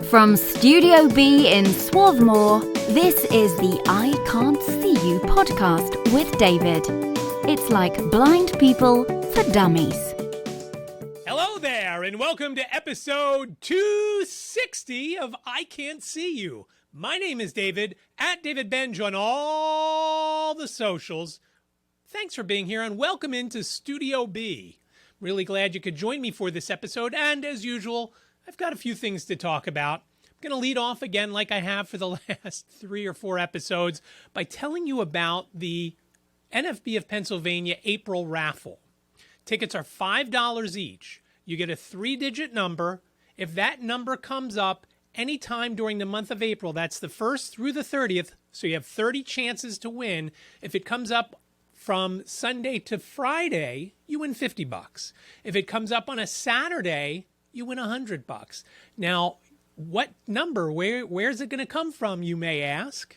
From Studio B in Swarthmore, this is the iCantCU podcast with David. It's like blind people for dummies. Hello there, and welcome to episode 260 of iCantCU. My name is David, at David Benj on all the socials. Thanks for being here, and welcome into Studio B. Really glad you could join me for this episode, and as usual, I've got a few things to talk about. I'm going to lead off again, like I have for the last 3 or 4 episodes, by telling you about the NFB of Pennsylvania April raffle. Tickets are $5 each. You get a 3-digit number. If that number comes up anytime during the month of April, that's the 1st through the 30th, so you have 30 chances to win. If it comes up from Sunday to Friday, you win $50. If it comes up on a Saturday, you win $100. Now, what number, where's it going to come from, you may ask?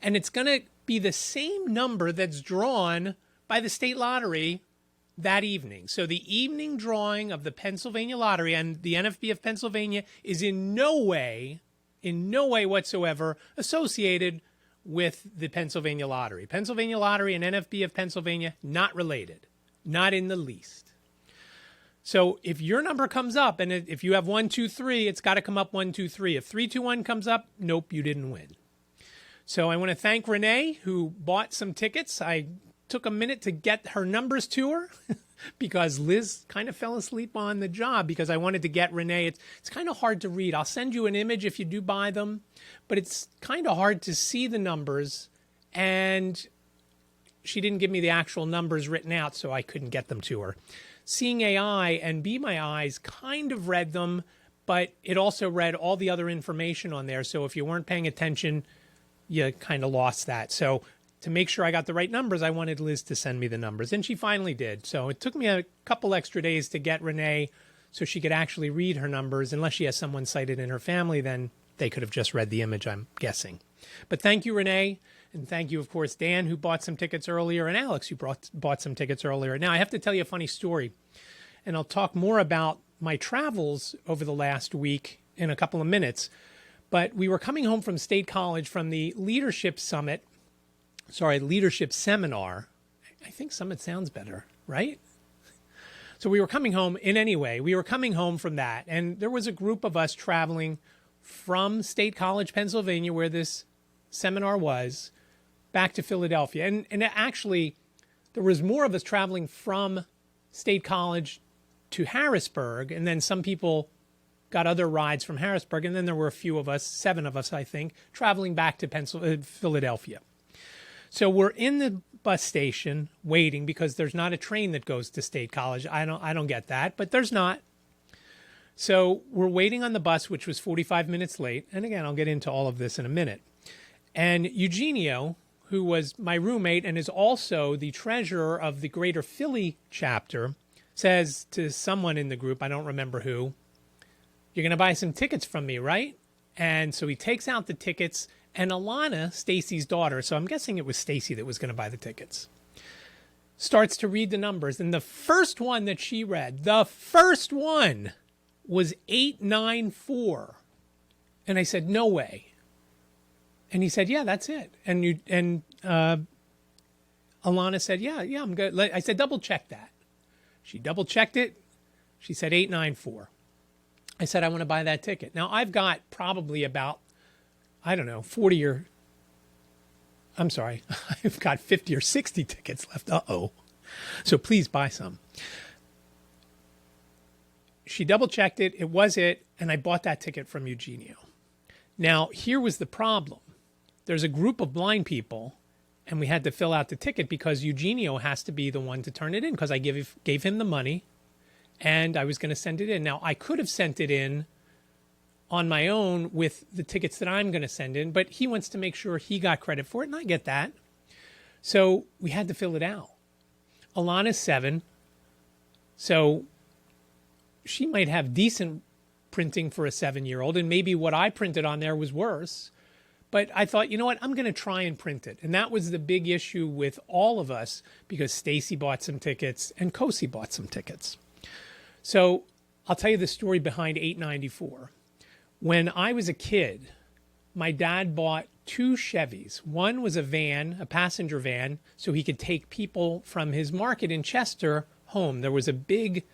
And it's going to be the same number that's drawn by the state lottery that evening. So the evening drawing of the Pennsylvania lottery, and the NFB of Pennsylvania is in no way whatsoever associated with the Pennsylvania lottery. Pennsylvania lottery and NFB of Pennsylvania, not related, not in the least. So if your number comes up, and if you have 1, 2, 3, it's got to come up 1, 2, 3. If 3, 2, 1 comes up, nope, you didn't win. So I want to thank Renee, who bought some tickets. I took a minute to get her numbers to her because Liz kind of fell asleep on the job because I wanted to get Renee. It's kind of hard to read. I'll send you an image if you do buy them, but it's kind of hard to see the numbers, and she didn't give me the actual numbers written out, so I couldn't get them to her. Seeing AI and Be My Eyes kind of read them, but it also read all the other information on there. So if you weren't paying attention, you kind of lost that. So to make sure I got the right numbers, I wanted Liz to send me the numbers, and she finally did. So it took me a couple extra days to get Renee so she could actually read her numbers. Unless she has someone sighted in her family, then they could have just read the image, I'm guessing. But thank you, Renee. And thank you, of course, Dan, who bought some tickets earlier, and Alex, who bought some tickets earlier. Now, I have to tell you a funny story, and I'll talk more about my travels over the last week in a couple of minutes. But we were coming home from State College from the Leadership Seminar. I think Summit sounds better, right? So we were coming home we were coming home from that, and there was a group of us traveling from State College, Pennsylvania, where this seminar was, back to Philadelphia. And actually, there was more of us traveling from State College to Harrisburg, and then some people got other rides from Harrisburg, and then there were a few of us, 7 of us, I think, traveling back to Philadelphia. So we're in the bus station waiting because there's not a train that goes to State College. I don't get that, but there's not. So we're waiting on the bus, which was 45 minutes late. And again, I'll get into all of this in a minute. And Eugenio, who was my roommate and is also the treasurer of the Greater Philly chapter, says to someone in the group, I don't remember who, "You're going to buy some tickets from me, right?" And so he takes out the tickets, and Alana, Stacy's daughter, so I'm guessing it was Stacy that was going to buy the tickets, starts to read the numbers. And the first one that she read, the first one, was 894. And I said, "No way." And he said, "Yeah, that's it." And Alana said, yeah, I'm good. I said, "Double check that." She double checked it. She said 894. I said, "I want to buy that ticket." Now I've got probably about, 40 or, I'm sorry, I've got 50 or 60 tickets left. So please buy some. She double checked it. It was it. And I bought that ticket from Eugenio. Now, here was the problem. There's a group of blind people, and we had to fill out the ticket because Eugenio has to be the one to turn it in because I gave him the money, and I was going to send it in. Now, I could have sent it in on my own with the tickets that I'm going to send in, but he wants to make sure he got credit for it, and I get that. So we had to fill it out. Alana's 7, so she might have decent printing for a 7-year-old, and maybe what I printed on there was worse. But I thought, you know what, I'm going to try and print it. And that was the big issue with all of us because Stacy bought some tickets and Kosi bought some tickets. So I'll tell you the story behind 894. When I was a kid, my dad bought 2 Chevys. One was a van, a passenger van, so he could take people from his market in Chester home. There was a big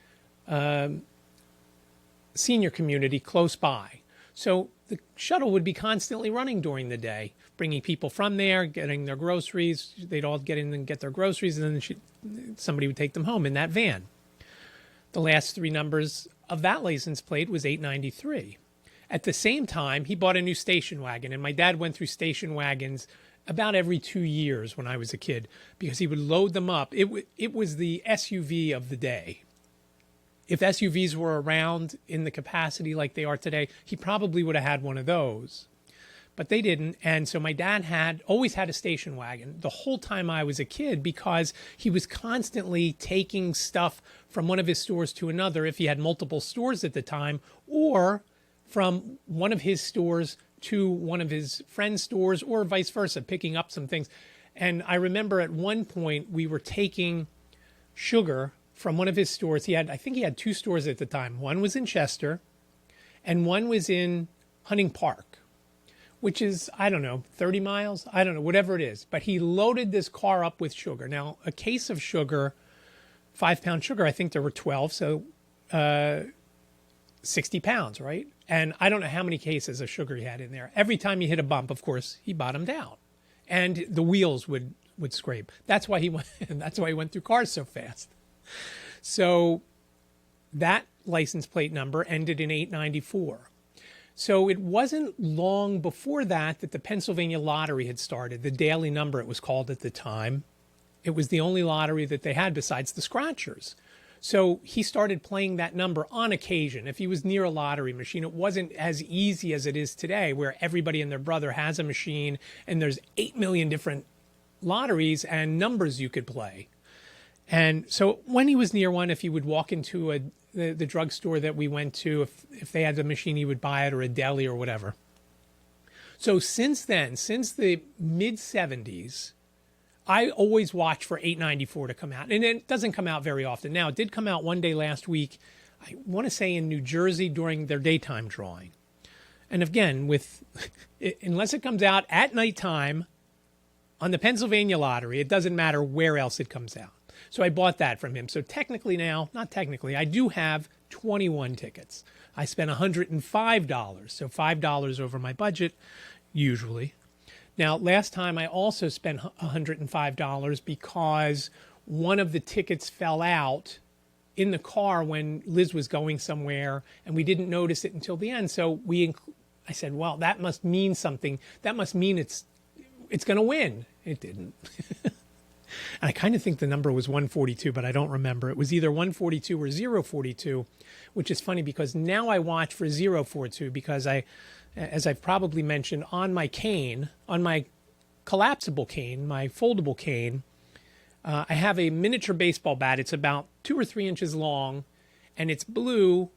senior community close by. So the shuttle would be constantly running during the day, bringing people from there, getting their groceries. They'd all get in and get their groceries, and then somebody would take them home in that van. The last 3 numbers of that license plate was 893. At the same time, he bought a new station wagon, and my dad went through station wagons about every 2 years when I was a kid because he would load them up. It was the SUV of the day. If SUVs were around in the capacity like they are today, he probably would have had one of those. But they didn't, and so my dad always had a station wagon the whole time I was a kid because he was constantly taking stuff from one of his stores to another if he had multiple stores at the time, or from one of his stores to one of his friend's stores, or vice versa, picking up some things. And I remember at one point we were taking sugar from one of his stores. I think he had 2 stores at the time. One was in Chester and one was in Hunting Park, which is, I don't know, 30 miles? I don't know, whatever it is. But he loaded this car up with sugar. Now, a case of sugar, 5-pound sugar, I think there were 12, so 60 pounds, right? And I don't know how many cases of sugar he had in there. Every time he hit a bump, of course, he bottomed out. And the wheels would scrape. That's why he went through cars so fast. So that license plate number ended in 894. So it wasn't long before that the Pennsylvania lottery had started, the daily number it was called at the time. It was the only lottery that they had besides the scratchers. So he started playing that number on occasion. If he was near a lottery machine, it wasn't as easy as it is today, where everybody and their brother has a machine and there's 8 million different lotteries and numbers you could play. And so when he was near one, if he would walk into the drugstore that we went to, if they had the machine, he would buy it, or a deli or whatever. So since then, since the mid-'70s, I always watch for 894 to come out. And it doesn't come out very often. Now, it did come out one day last week, I want to say in New Jersey during their daytime drawing. And again, unless it comes out at nighttime on the Pennsylvania lottery, it doesn't matter where else it comes out. So I bought that from him. So technically now, not technically, I do have 21 tickets. I spent $105, so $5 over my budget, usually. Now, last time I also spent $105 because one of the tickets fell out in the car when Liz was going somewhere, and we didn't notice it until the end. So I said, well, that must mean something. That must mean it's going to win. It didn't. And I kind of think the number was 142, but I don't remember. It was either 142 or 042, which is funny because now I watch for 042 because as I've probably mentioned, on my cane, on my collapsible cane, my foldable cane, I have a miniature baseball bat. It's about 2 or 3 inches long, and it's blue.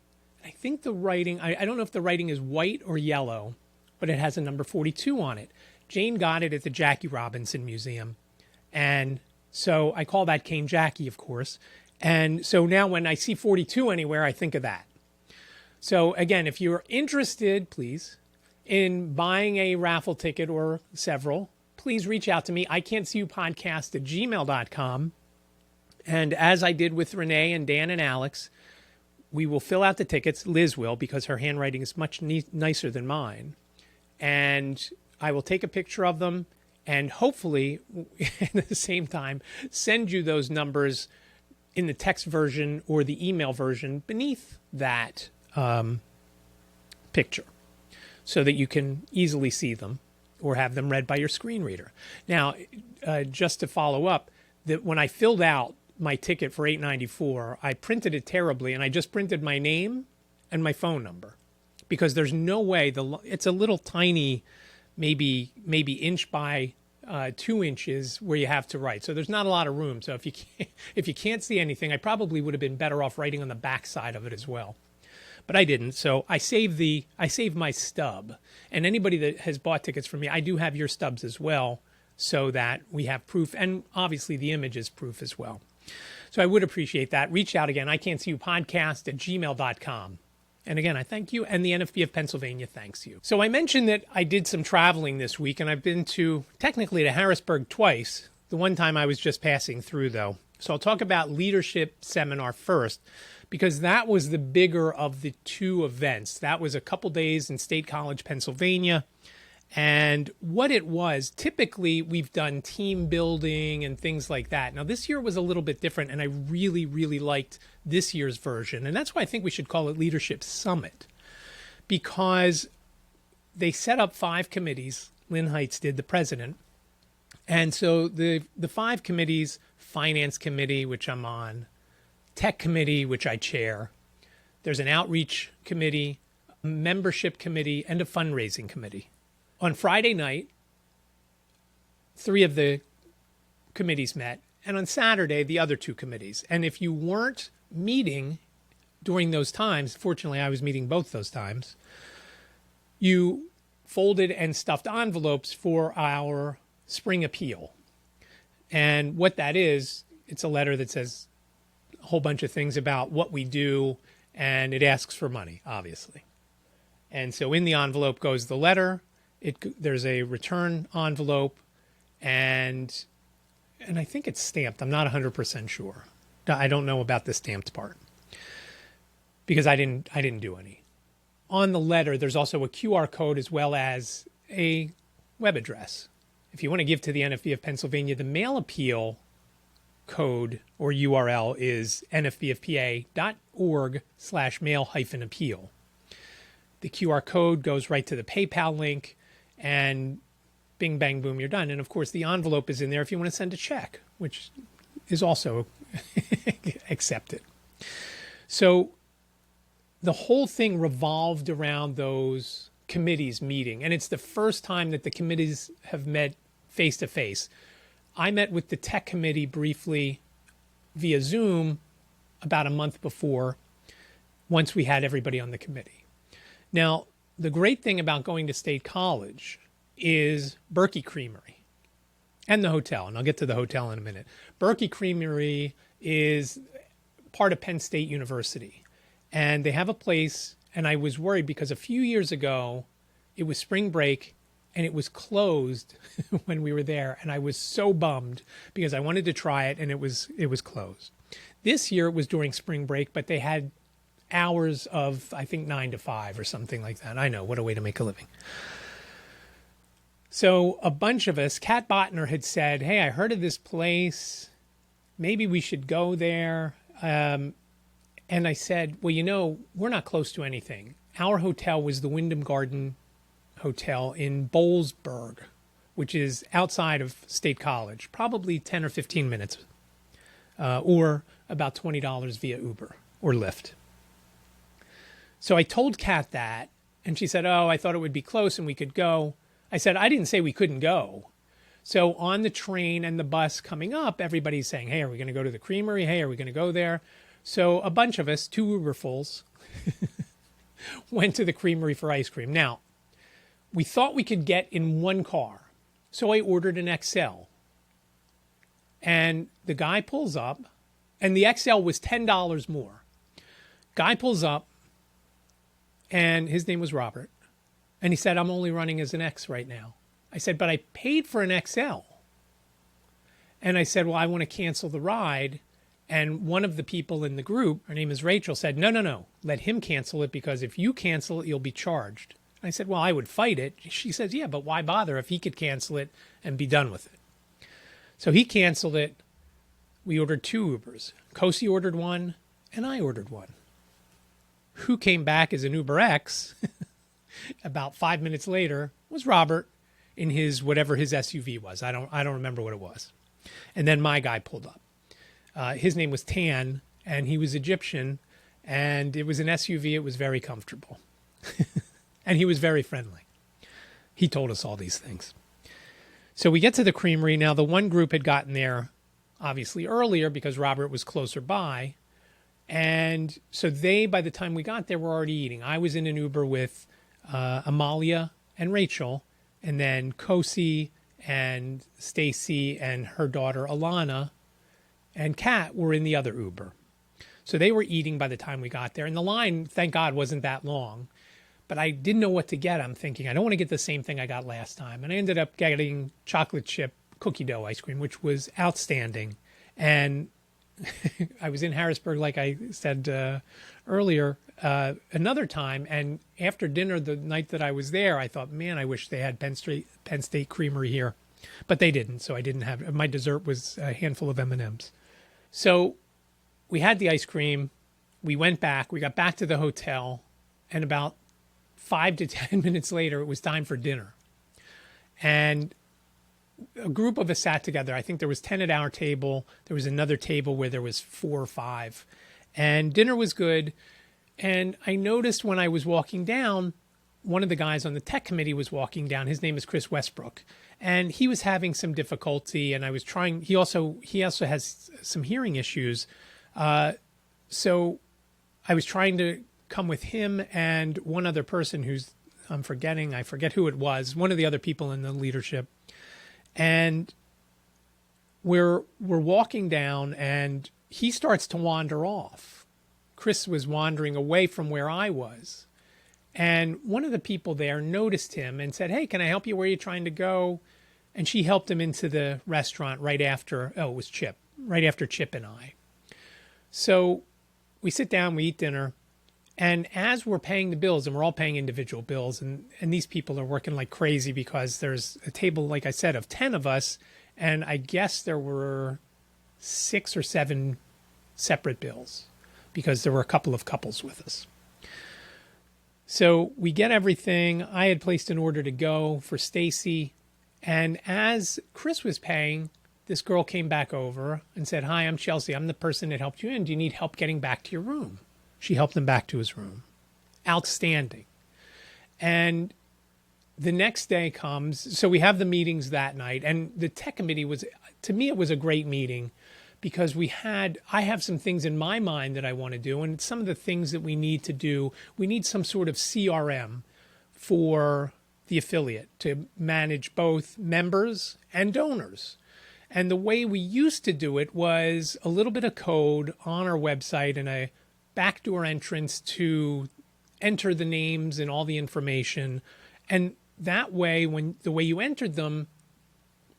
I think the writing, I don't know if the writing is white or yellow, but it has a number 42 on it. Jane got it at the Jackie Robinson Museum. And so I call that cane Jackie, of course. And so now when I see 42 anywhere, I think of that. So again, if you're interested, please, in buying a raffle ticket or several, please reach out to me, iCantCUpodcast@gmail.com. And as I did with Renee and Dan and Alex, we will fill out the tickets. Liz will, because her handwriting is much nicer than mine. And I will take a picture of them and hopefully, at the same time, send you those numbers in the text version or the email version beneath that picture so that you can easily see them or have them read by your screen reader. Now, just to follow up, that when I filled out my ticket for $8.94, I printed it terribly, and I just printed my name and my phone number because there's no way it's a little tiny, maybe inch by 2 inches where you have to write. So there's not a lot of room. So if you can't see anything, I probably would have been better off writing on the back side of it as well. But I didn't. So I saved my stub. And anybody that has bought tickets from me, I do have your stubs as well, so that we have proof. And obviously the image is proof as well. So I would appreciate that. Reach out again, iCantCU podcast@gmail.com. And again, I thank you, and the NFB of Pennsylvania thanks you. So I mentioned that I did some traveling this week, and I've been technically to Harrisburg twice. The one time I was just passing through, though. So I'll talk about leadership seminar first, because that was the bigger of the two events. That was a couple days in State College, Pennsylvania. And what it was, typically we've done team building and things like that. Now this year was a little bit different, and I really, really liked this year's version. And that's why I think we should call it Leadership Summit, because they set up 5 committees. Lynn Heights did, the president. And so the 5 committees, Finance Committee, which I'm on, Tech Committee, which I chair. There's an Outreach Committee, a Membership Committee, and a Fundraising Committee. On Friday night, 3 of the committees met, and on Saturday, the other 2 committees. And if you weren't meeting during those times, fortunately, I was meeting both those times, you folded and stuffed envelopes for our spring appeal. And what that is, it's a letter that says a whole bunch of things about what we do, and it asks for money, obviously. And so in the envelope goes the letter. There's a return envelope, and I think it's stamped. I'm not 100% sure. I don't know about the stamped part because I didn't do any. On the letter, there's also a QR code as well as a web address. If you want to give to the NFB of Pennsylvania, the mail appeal code or URL is nfbofpa.org/mail-appeal. The QR code goes right to the PayPal link, and bing, bang, boom, you're done. And of course, the envelope is in there if you want to send a check, which is also accepted. So the whole thing revolved around those committees meeting. And it's the first time that the committees have met face to face. I met with the Tech Committee briefly via Zoom about a month before, once we had everybody on the committee. Now, the great thing about going to State College is Berkey Creamery and the hotel. And I'll get to the hotel in a minute. Berkey Creamery is part of Penn State University. And they have a place, and I was worried because a few years ago, it was spring break and it was closed when we were there. And I was so bummed because I wanted to try it and it was closed. This year it was during spring break, but they had hours of, I think, 9 to 5 or something like that. I know, what a way to make a living. So a bunch of us, Kat Botner had said, hey, I heard of this place. Maybe we should go there. And I said, well, we're not close to anything. Our hotel was the Wyndham Garden Hotel in Boalsburg, which is outside of State College, probably 10 or 15 minutes, or about $20 via Uber or Lyft. So I told Kat that, and she said, oh, I thought it would be close and we could go. I said, I didn't say we couldn't go. So on the train and the bus coming up, everybody's saying, hey, are we going to go to the Creamery? Hey, are we going to go there? So a bunch of us, 2 Uberfuls, went to the Creamery for ice cream. Now, we thought we could get in one car. So I ordered an XL. And the guy pulls up, and the XL was $10 more. Guy pulls up, and his name was Robert. And he said, I'm only running as an X right now. I said, but I paid for an XL. And I said, well, I want to cancel the ride. And one of the people in the group, her name is Rachel, said, no, let him cancel it, because if you cancel it, you'll be charged. I said, well, I would fight it. She says, yeah, but why bother if he could cancel it and be done with it? So he canceled it. We ordered 2 Ubers. Kosi ordered one, and I ordered one. Who came back as an Uber X about 5 minutes later was Robert in his whatever his SUV was. I don't remember what it was. And then my guy pulled up. His name was Tan, and he was Egyptian, and it was an SUV. It was very comfortable. And he was very friendly. He told us all these things. So we get to the Creamery. Now, the one group had gotten there obviously earlier because Robert was closer by. And so they, by the time we got there, were already eating. I was in an Uber with Amalia and Rachel, and then Kosi and Stacy and her daughter Alana and Kat were in the other Uber. So they were eating by the time we got there. And the line, thank God, wasn't that long. But I didn't know what to get. I'm thinking, I don't want to get the same thing I got last time. And I ended up getting chocolate chip cookie dough ice cream, which was outstanding. And I was in Harrisburg, like I said earlier, another time. And after dinner, the night that I was there, I thought, man, I wish they had Penn State Creamery here. But they didn't. So I didn't have, my dessert was a handful of M&Ms. So we had the ice cream. We went back. We got back to the hotel. And about 5 to 10 minutes later, it was time for dinner. And a group of us sat together. I think there was 10 at our table. There was another table where there was 4 or 5. And dinner was good. And I noticed when I was walking down, one of the guys on the tech committee was walking down. His name is Chris Westbrook. And he was having some difficulty. And I was trying, he also has some hearing issues. So I was trying to come with him and one other person who's, I forget who it was, one of the other people in the leadership. And we're walking down and he starts to wander off. Chris was wandering away from where I was. And one of the people there noticed him and said, hey, can I help you? Where are you trying to go? And she helped him into the restaurant right after, it was Chip, right after Chip and I. So we sit down, we eat dinner. And as we're paying the bills, and we're all paying individual bills, and these people are working like crazy because there's a table, like I said, of 10 of us, and I guess there were 6 or 7 separate bills because there were a couple of couples with us. So we get everything. I had placed an order to go for Stacy, and as Chris was paying, this girl came back over and said, hi, I'm Chelsea. I'm the person that helped you in. Do you need help getting back to your room? She helped him back to his room. Outstanding. And the next day comes, so we have the meetings that night, and the tech committee was, to me, it was a great meeting because I have some things in my mind that I want to do, and some of the things that we need to do, we need some sort of CRM for the affiliate to manage both members and donors. And the way we used to do it was a little bit of code on our website and a backdoor entrance to enter the names and all the information. And that way, the way you entered them,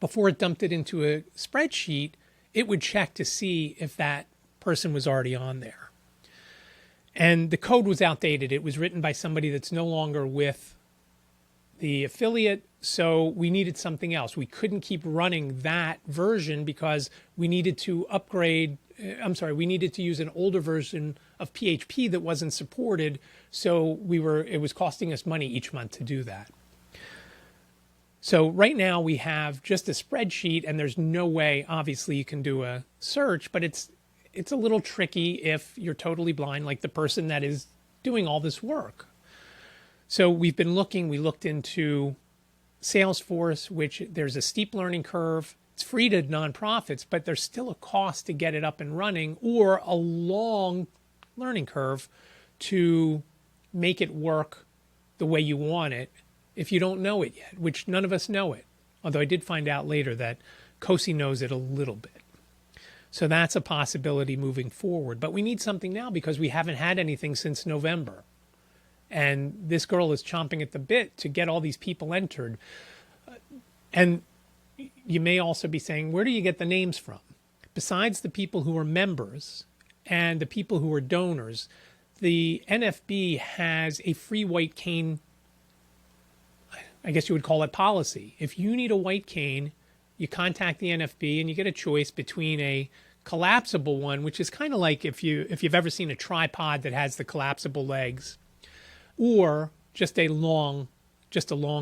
before it dumped it into a spreadsheet, it would check to see if that person was already on there. And the code was outdated. It was written by somebody that's no longer with the affiliate, so we needed something else. We couldn't keep running that version because we needed to we needed to use an older version of PHP that wasn't supported, so it was costing us money each month to do that. So right now we have just a spreadsheet, and there's no way, obviously, you can do a search, but it's a little tricky if you're totally blind, like the person that is doing all this work. So we've been looking, we looked into Salesforce, which there's a steep learning curve. It's free to nonprofits, but there's still a cost to get it up and running, or a long learning curve to make it work the way you want it if you don't know it yet, which none of us know it. Although I did find out later that COSI knows it a little bit. So that's a possibility moving forward. But we need something now because we haven't had anything since November. And this girl is chomping at the bit to get all these people entered. And you may also be saying, where do you get the names from? Besides the people who are members and the people who are donors, the NFB has a free white cane, I guess you would call it policy. If you need a white cane, you contact the NFB and you get a choice between a collapsible one, which is kind of like if you've ever seen a tripod that has the collapsible legs, or just a long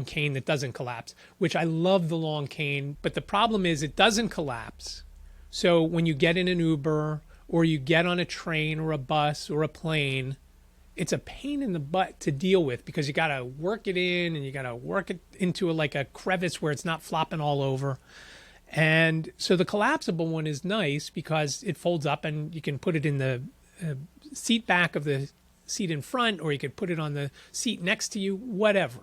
cane that doesn't collapse, which I love the long cane, but the problem is it doesn't collapse. So when you get in an Uber or you get on a train or a bus or a plane, it's a pain in the butt to deal with because you got to work it in and you got to work it into like a crevice where it's not flopping all over. And so the collapsible one is nice because it folds up and you can put it in the seat back of the seat in front, or you could put it on the seat next to you, whatever.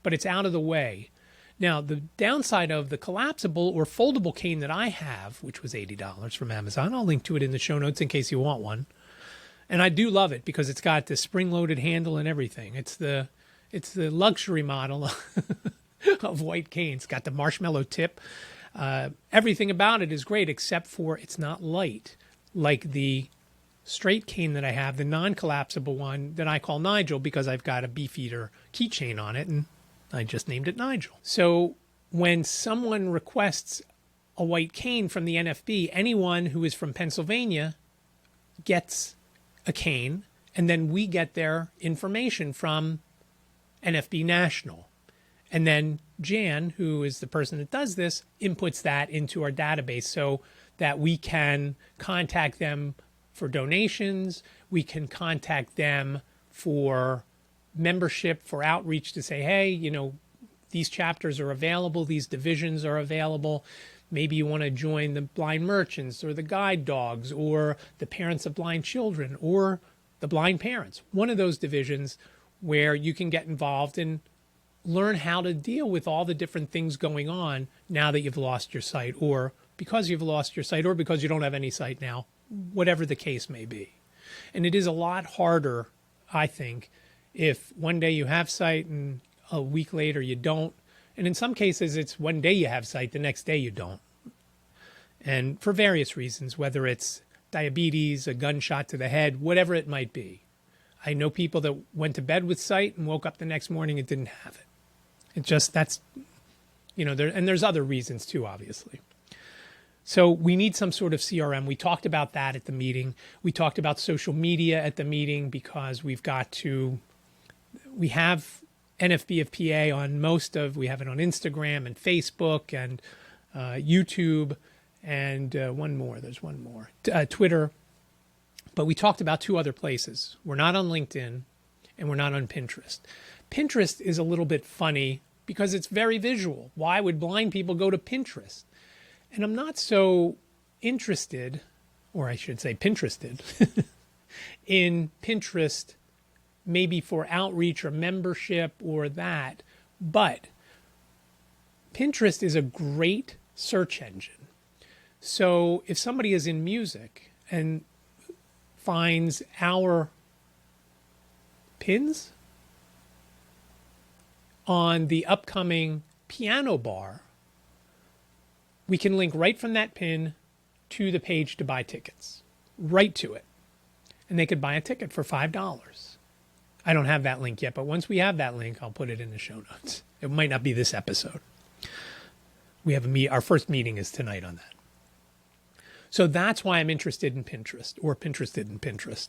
But it's out of the way. Now, the downside of the collapsible or foldable cane that I have, which was $80 from Amazon, I'll link to it in the show notes in case you want one. And I do love it because it's got the spring-loaded handle and everything. It's the luxury model of white cane. It's got the marshmallow tip. Everything about it is great except for it's not light like the straight cane that I have, the non-collapsible one that I call Nigel because I've got a Beefeater keychain on it and I just named it Nigel. So when someone requests a white cane from the NFB, anyone who is from Pennsylvania gets a cane, and then we get their information from NFB National. And then Jan, who is the person that does this, inputs that into our database so that we can contact them for donations. We can contact them for membership, for outreach to say, hey, you know, these chapters are available, these divisions are available. Maybe you want to join the blind merchants or the guide dogs or the parents of blind children or the blind parents. One of those divisions where you can get involved and learn how to deal with all the different things going on now that you've lost your sight, or because you've lost your sight, or because you don't have any sight now, whatever the case may be. And it is a lot harder, I think, if one day you have sight and a week later you don't. And in some cases, it's one day you have sight, the next day you don't. And for various reasons, whether it's diabetes, a gunshot to the head, whatever it might be. I know people that went to bed with sight and woke up the next morning and didn't have it. It just, that's, you know, and there's other reasons too, obviously. So we need some sort of CRM. We talked about that at the meeting. We talked about social media at the meeting because we have NFB of PA on we have it on Instagram and Facebook and YouTube and there's one more, Twitter. But we talked about two other places. We're not on LinkedIn and we're not on Pinterest. Pinterest is a little bit funny because it's very visual. Why would blind people go to Pinterest? And I'm not so interested, or I should say Pinterested, in Pinterest maybe for outreach or membership or that. But Pinterest is a great search engine. So if somebody is in music and finds our pins on the upcoming piano bar, we can link right from that pin to the page to buy tickets, right to it. And they could buy a ticket for $5. I don't have that link yet, but once we have that link, I'll put it in the show notes. It might not be this episode. We have our first meeting is tonight on that. So that's why I'm interested in Pinterest, or Pinterested in Pinterest.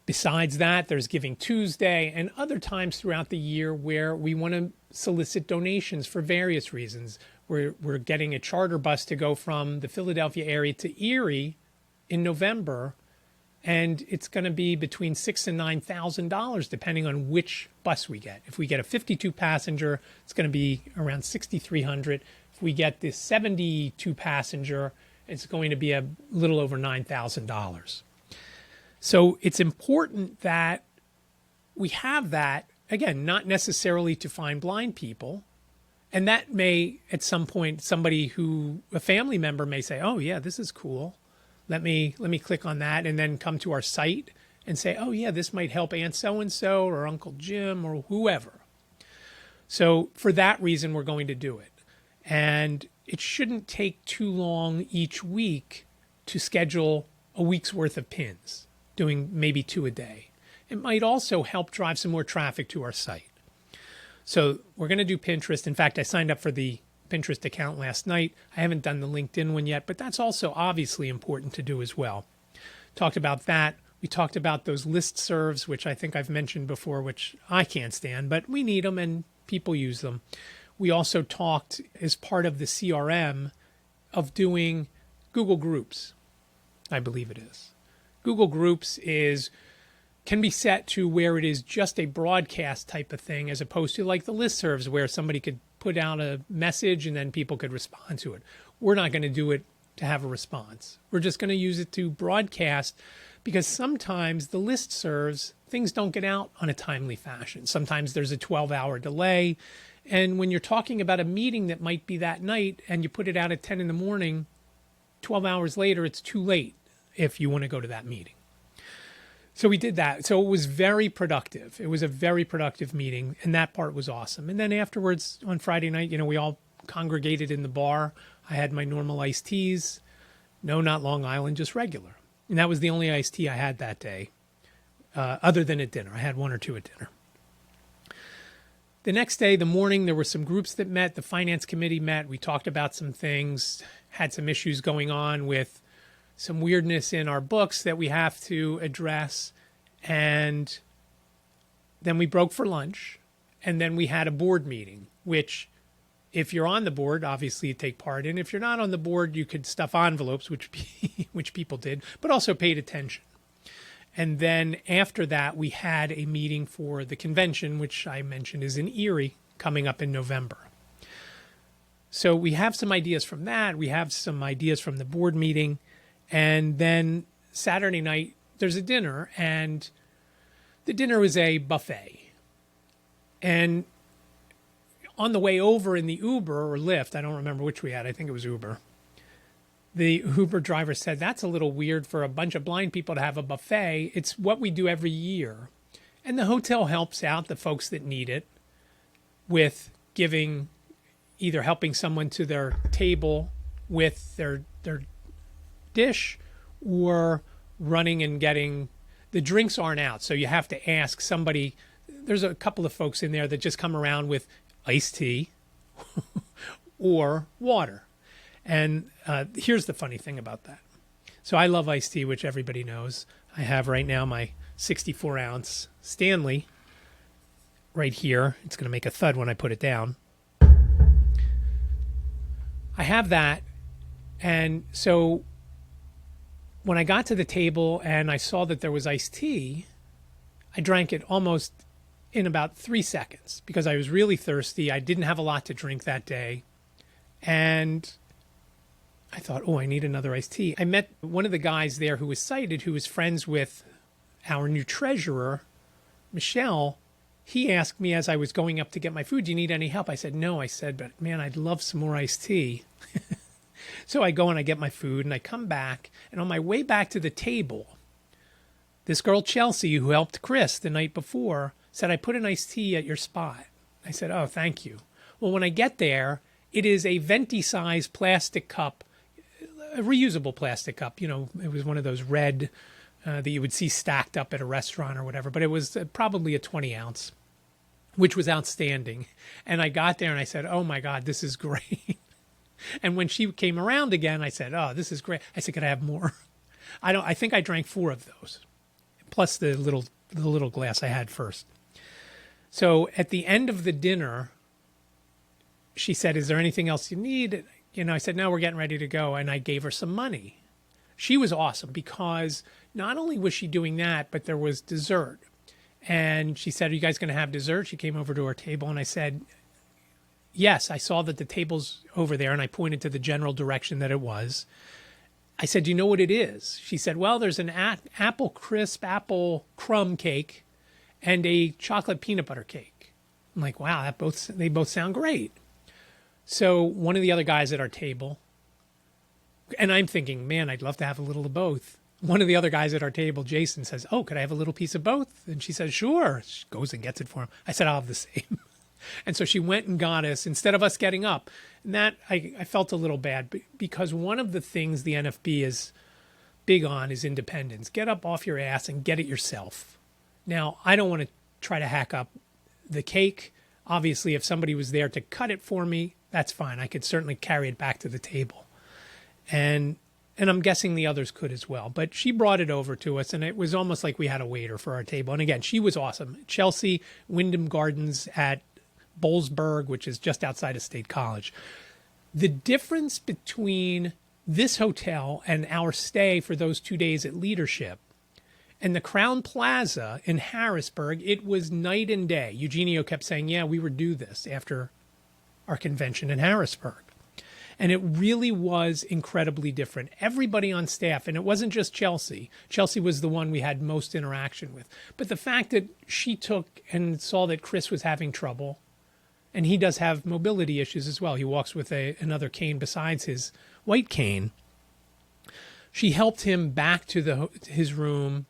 Besides that, there's Giving Tuesday and other times throughout the year where we want to solicit donations for various reasons. We're getting a charter bus to go from the Philadelphia area to Erie in November, and it's going to be between $6,000 and $9,000 depending on which bus we get. If we get a 52 passenger, it's going to be around $6,300. If we get the 72 passenger, it's going to be a little over $9,000. So it's important that we have that, again, not necessarily to find blind people. And that may, at some point, a family member may say, oh, yeah, this is cool. Let me click on that and then come to our site and say, oh, yeah, this might help Aunt so-and-so or Uncle Jim or whoever. So for that reason, we're going to do it. And it shouldn't take too long each week to schedule a week's worth of pins, doing maybe 2 a day. It might also help drive some more traffic to our site. So we're going to do Pinterest. In fact, I signed up for the Pinterest account last night. I haven't done the LinkedIn one yet, but that's also obviously important to do as well. Talked about that. We talked about those listservs, which I think I've mentioned before, which I can't stand, but we need them and people use them. We also talked as part of the CRM of doing Google Groups. I believe it is. Google Groups can be set to where it is just a broadcast type of thing, as opposed to like the listservs where somebody could put out a message and then people could respond to it. We're not going to do it to have a response. We're just going to use it to broadcast, because sometimes the listservs, things don't get out on a timely fashion. Sometimes there's a 12-hour delay. And when you're talking about a meeting that might be that night and you put it out at 10 in the morning, 12 hours later, it's too late if you want to go to that meeting. So we did that. So it was very productive. It was a very productive meeting, and that part was awesome. And then afterwards on Friday night, we all congregated in the bar. I had my normal iced teas. No, not Long Island, just regular. And that was the only iced tea I had that day, other than at dinner. I had one or two at dinner. The next day, the morning, there were some groups that met. The finance committee met. We talked about some things, had some issues going on with some weirdness in our books that we have to address. And then we broke for lunch. And then we had a board meeting, which if you're on the board, obviously you take part in. If you're not on the board, you could stuff envelopes, which people did, but also paid attention. And then after that, we had a meeting for the convention, which I mentioned is in Erie, coming up in November. So we have some ideas from that. We have some ideas from the board meeting. And then Saturday night, there's a dinner. And the dinner was a buffet. And on the way over in the Uber or Lyft, I don't remember which we had. I think it was Uber. The Uber driver said, that's a little weird for a bunch of blind people to have a buffet. It's what we do every year. And the hotel helps out the folks that need it with giving, either helping someone to their table with their dish or running and getting, the drinks aren't out. So you have to ask somebody. There's a couple of folks in there that just come around with iced tea or water. And here's the funny thing about that. So I love iced tea, which everybody knows. I have right now my 64-ounce Stanley right here. It's going to make a thud when I put it down. I have that. And so when I got to the table and I saw that there was iced tea, I drank it almost in about 3 seconds because I was really thirsty. I didn't have a lot to drink that day. And I thought, I need another iced tea. I met one of the guys there who was sighted, who was friends with our new treasurer, Michelle. He asked me as I was going up to get my food, do you need any help? I said, no. I said, but man, I'd love some more iced tea. So I go and I get my food and I come back. And on my way back to the table, this girl, Chelsea, who helped Chris the night before, said, I put an iced tea at your spot. I said, oh, thank you. Well, when I get there, it is a venti-sized plastic cup, a reusable plastic cup. It was one of those red that you would see stacked up at a restaurant or whatever, but it was probably a 20-ounce, which was outstanding. And I got there and I said, oh my God, this is great. And when she came around again, I said, oh, this is great. I said, could I have more? I think I drank 4 of those, plus the little glass I had first. So at the end of the dinner, she said, is there anything else you need? I said, no, we're getting ready to go. And I gave her some money. She was awesome because not only was she doing that, but there was dessert. And she said, are you guys going to have dessert? She came over to our table and I said, yes. I saw that the table's over there and I pointed to the general direction that it was. I said, do you know what it is? She said, well, there's an apple crumb cake and a chocolate peanut butter cake. I'm like, wow, they both sound great. So one of the other guys at our table, and I'm thinking, man, I'd love to have a little of both. One of the other guys at our table, Jason, says, oh, could I have a little piece of both? And she says, sure. She goes and gets it for him. I said, I'll have the same. And so she went and got us, instead of us getting up. And that, I felt a little bad because one of the things the NFB is big on is independence. Get up off your ass and get it yourself. Now, I don't want to try to hack up the cake. Obviously, if somebody was there to cut it for me, that's fine. I could certainly carry it back to the table. And I'm guessing the others could as well. But she brought it over to us, and it was almost like we had a waiter for our table. And again, she was awesome. Chelsea, Wyndham Gardens at Boalsburg, which is just outside of State College. The difference between this hotel and our stay for those 2 days at Leadership and the Crown Plaza in Harrisburg, it was night and day. Eugenio kept saying, yeah, we were due this after our convention in Harrisburg. And it really was incredibly different. Everybody on staff, and it wasn't just Chelsea. Chelsea was the one we had most interaction with. But the fact that she took and saw that Chris was having trouble, and he does have mobility issues as well. He walks with another cane besides his white cane. She helped him back to his room.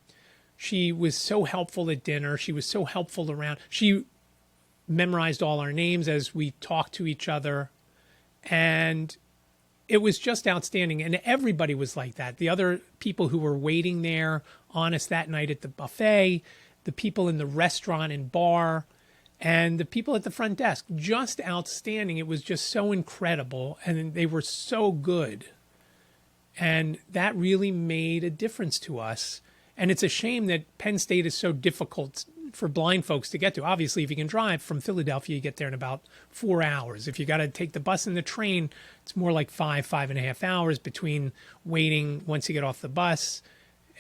She was so helpful at dinner. She was so helpful around. She memorized all our names as we talked to each other. And it was just outstanding. And everybody was like that. The other people who were waiting there on us that night at the buffet, the people in the restaurant and bar, and the people at the front desk, just outstanding. It was just so incredible. And they were so good. And that really made a difference to us. And it's a shame that Penn State is so difficult for blind folks to get to. Obviously, if you can drive from Philadelphia, you get there in about 4 hours. If you got to take the bus and the train, it's more like 5.5 hours between waiting once you get off the bus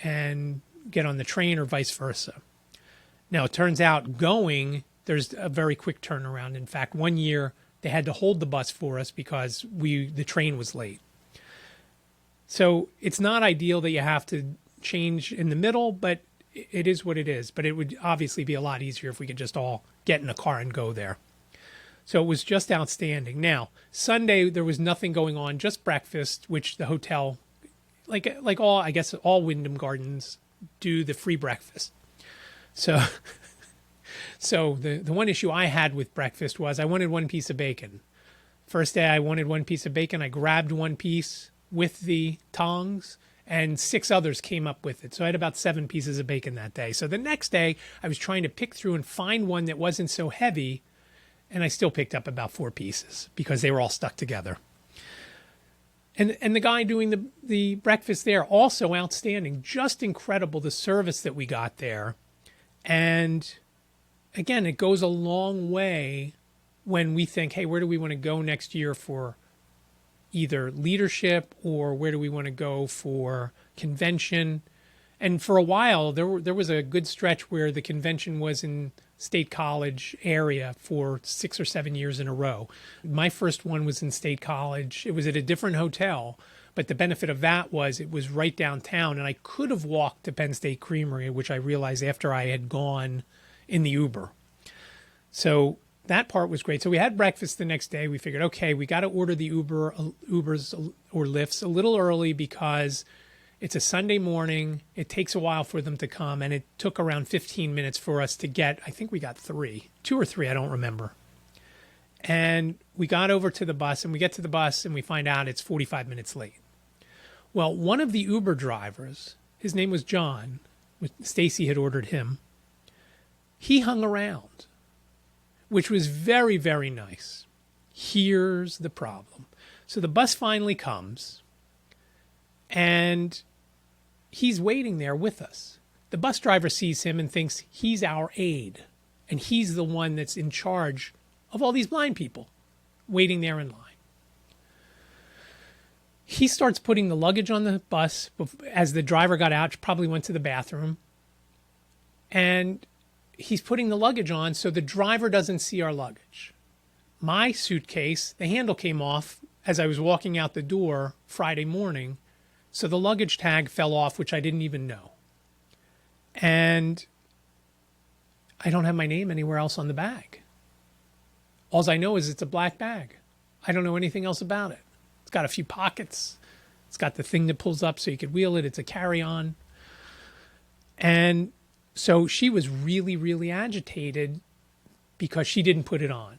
and get on the train, or vice versa. Now, it turns out there's a very quick turnaround. In fact, one year they had to hold the bus for us because the train was late. So it's not ideal that you have to change in the middle, but it is what it is. But it would obviously be a lot easier if we could just all get in a car and go there. So it was just outstanding. Now, Sunday, there was nothing going on, just breakfast, which the hotel, like all Wyndham Gardens do the free breakfast. So the one issue I had with breakfast was I wanted one piece of bacon. First day I wanted one piece of bacon. I grabbed one piece with the tongs, and 6 others came up with it. So I had about 7 pieces of bacon that day. So the next day I was trying to pick through and find one that wasn't so heavy, and I still picked up about 4 pieces because they were all stuck together. And the guy doing the breakfast there, also outstanding, just incredible, the service that we got there. And again, it goes a long way when we think, hey, where do we want to go next year for either leadership, or where do we want to go for convention? And for a while, there was a good stretch where the convention was in State College area for 6 or 7 years in a row. My first one was in State College. It was at a different hotel, but the benefit of that was it was right downtown, and I could have walked to Penn State Creamery, which I realized after I had gone in the Uber. So that part was great. So we had breakfast the next day. We figured, okay, we got to order the Ubers or Lyfts a little early because it's a Sunday morning. It takes a while for them to come, and it took around 15 minutes for us to get, I think we got 2 or 3, I don't remember. And we got over to the bus, and we get to the bus, and we find out it's 45 minutes late. Well, one of the Uber drivers, his name was John, Stacy had ordered him, he hung around, which was very, very nice. Here's the problem. So the bus finally comes, and he's waiting there with us. The bus driver sees him and thinks he's our aide, and he's the one that's in charge of all these blind people waiting there in line. He starts putting the luggage on the bus as the driver got out, probably went to the bathroom, and he's putting the luggage on so the driver doesn't see our luggage. My suitcase, the handle came off as I was walking out the door Friday morning, so the luggage tag fell off, which I didn't even know. And I don't have my name anywhere else on the bag. All I know is it's a black bag. I don't know anything else about it. It's got a few pockets. It's got the thing that pulls up so you could wheel it. It's a carry-on. And so she was really, really agitated because she didn't put it on.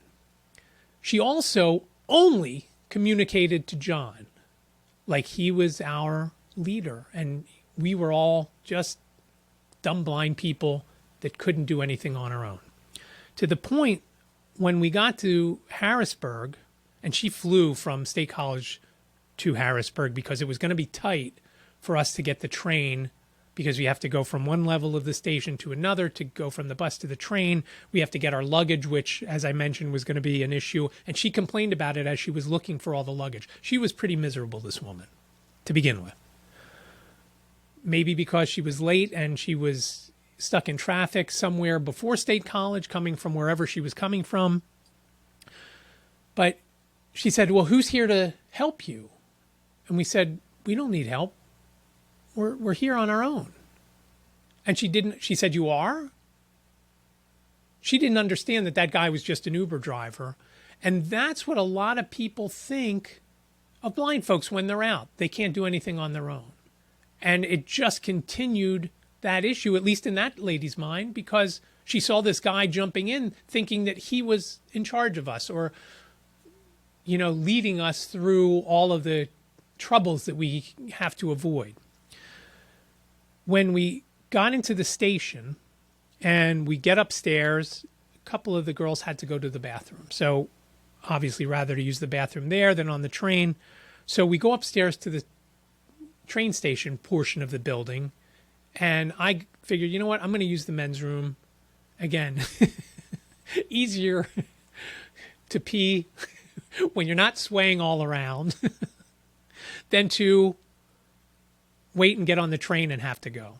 She also only communicated to John like he was our leader, and we were all just dumb blind people that couldn't do anything on our own. To the point when we got to Harrisburg, and she flew from State College to Harrisburg because it was going to be tight for us to get the train, because we have to go from one level of the station to another to go from the bus to the train. We have to get our luggage, which, as I mentioned, was going to be an issue. And she complained about it as she was looking for all the luggage. She was pretty miserable, this woman, to begin with. Maybe because she was late and she was stuck in traffic somewhere before State College, coming from wherever she was coming from. But she said, well, who's here to help you? And we said, we don't need help. We're here on our own. And she said, you are? She didn't understand that guy was just an Uber driver. And that's what a lot of people think of blind folks when they're out. They can't do anything on their own. And it just continued that issue, at least in that lady's mind, because she saw this guy jumping in thinking that he was in charge of us or, leading us through all of the troubles that we have to avoid. When we got into the station and we get upstairs, a couple of the girls had to go to the bathroom. So obviously rather to use the bathroom there than on the train. So we go upstairs to the train station portion of the building. And I figured, you know what? I'm going to use the men's room. Again, easier to pee when you're not swaying all around than to wait and get on the train and have to go.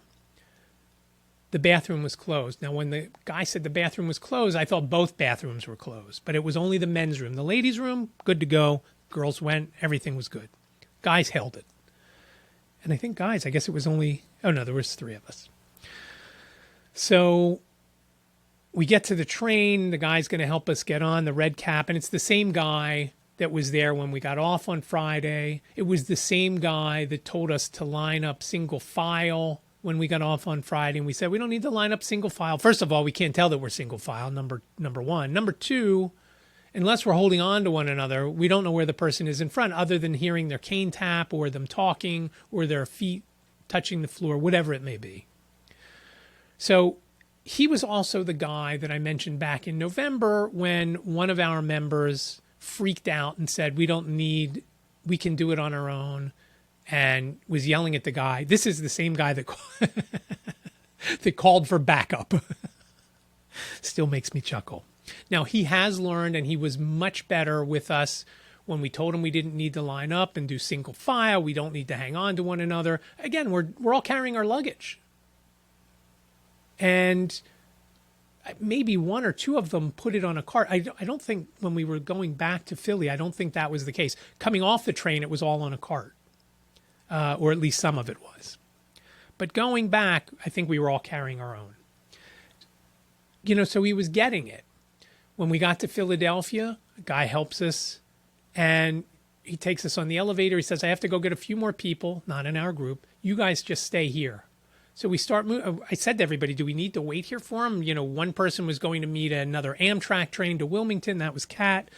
The bathroom was closed. Now, when the guy said the bathroom was closed, I thought both bathrooms were closed, but it was only the men's room. The ladies' room, good to go. Girls went, everything was good. Guys held it. And I think I guess it was only, there was 3 of us. So we get to the train, the guy's going to help us get on, the red cap, and it's the same guy that was there when we got off on Friday. It was the same guy that told us to line up single file when we got off on Friday, and we said we don't need to line up single file. First of all, we can't tell that we're single file, number one. Number two, unless we're holding on to one another, we don't know where the person is in front other than hearing their cane tap or them talking or their feet touching the floor, whatever it may be. So he was also the guy that I mentioned back in November when one of our members freaked out and said, we can do it on our own, and was yelling at the guy. This is the same guy that that called for backup. Still makes me chuckle. Now, he has learned, and he was much better with us when we told him we didn't need to line up and do single file. We don't need to hang on to one another. Again, we're all carrying our luggage. And maybe 1 or 2 of them put it on a cart. I don't think when we were going back to Philly, I don't think that was the case. Coming off the train, it was all on a cart. Or at least some of it was. But going back, I think we were all carrying our own. So he was getting it. When we got to Philadelphia, a guy helps us, and he takes us on the elevator. He says, I have to go get a few more people, not in our group. You guys just stay here. So we start moving. I said to everybody, do we need to wait here for him? One person was going to meet another Amtrak train to Wilmington. That was Kat.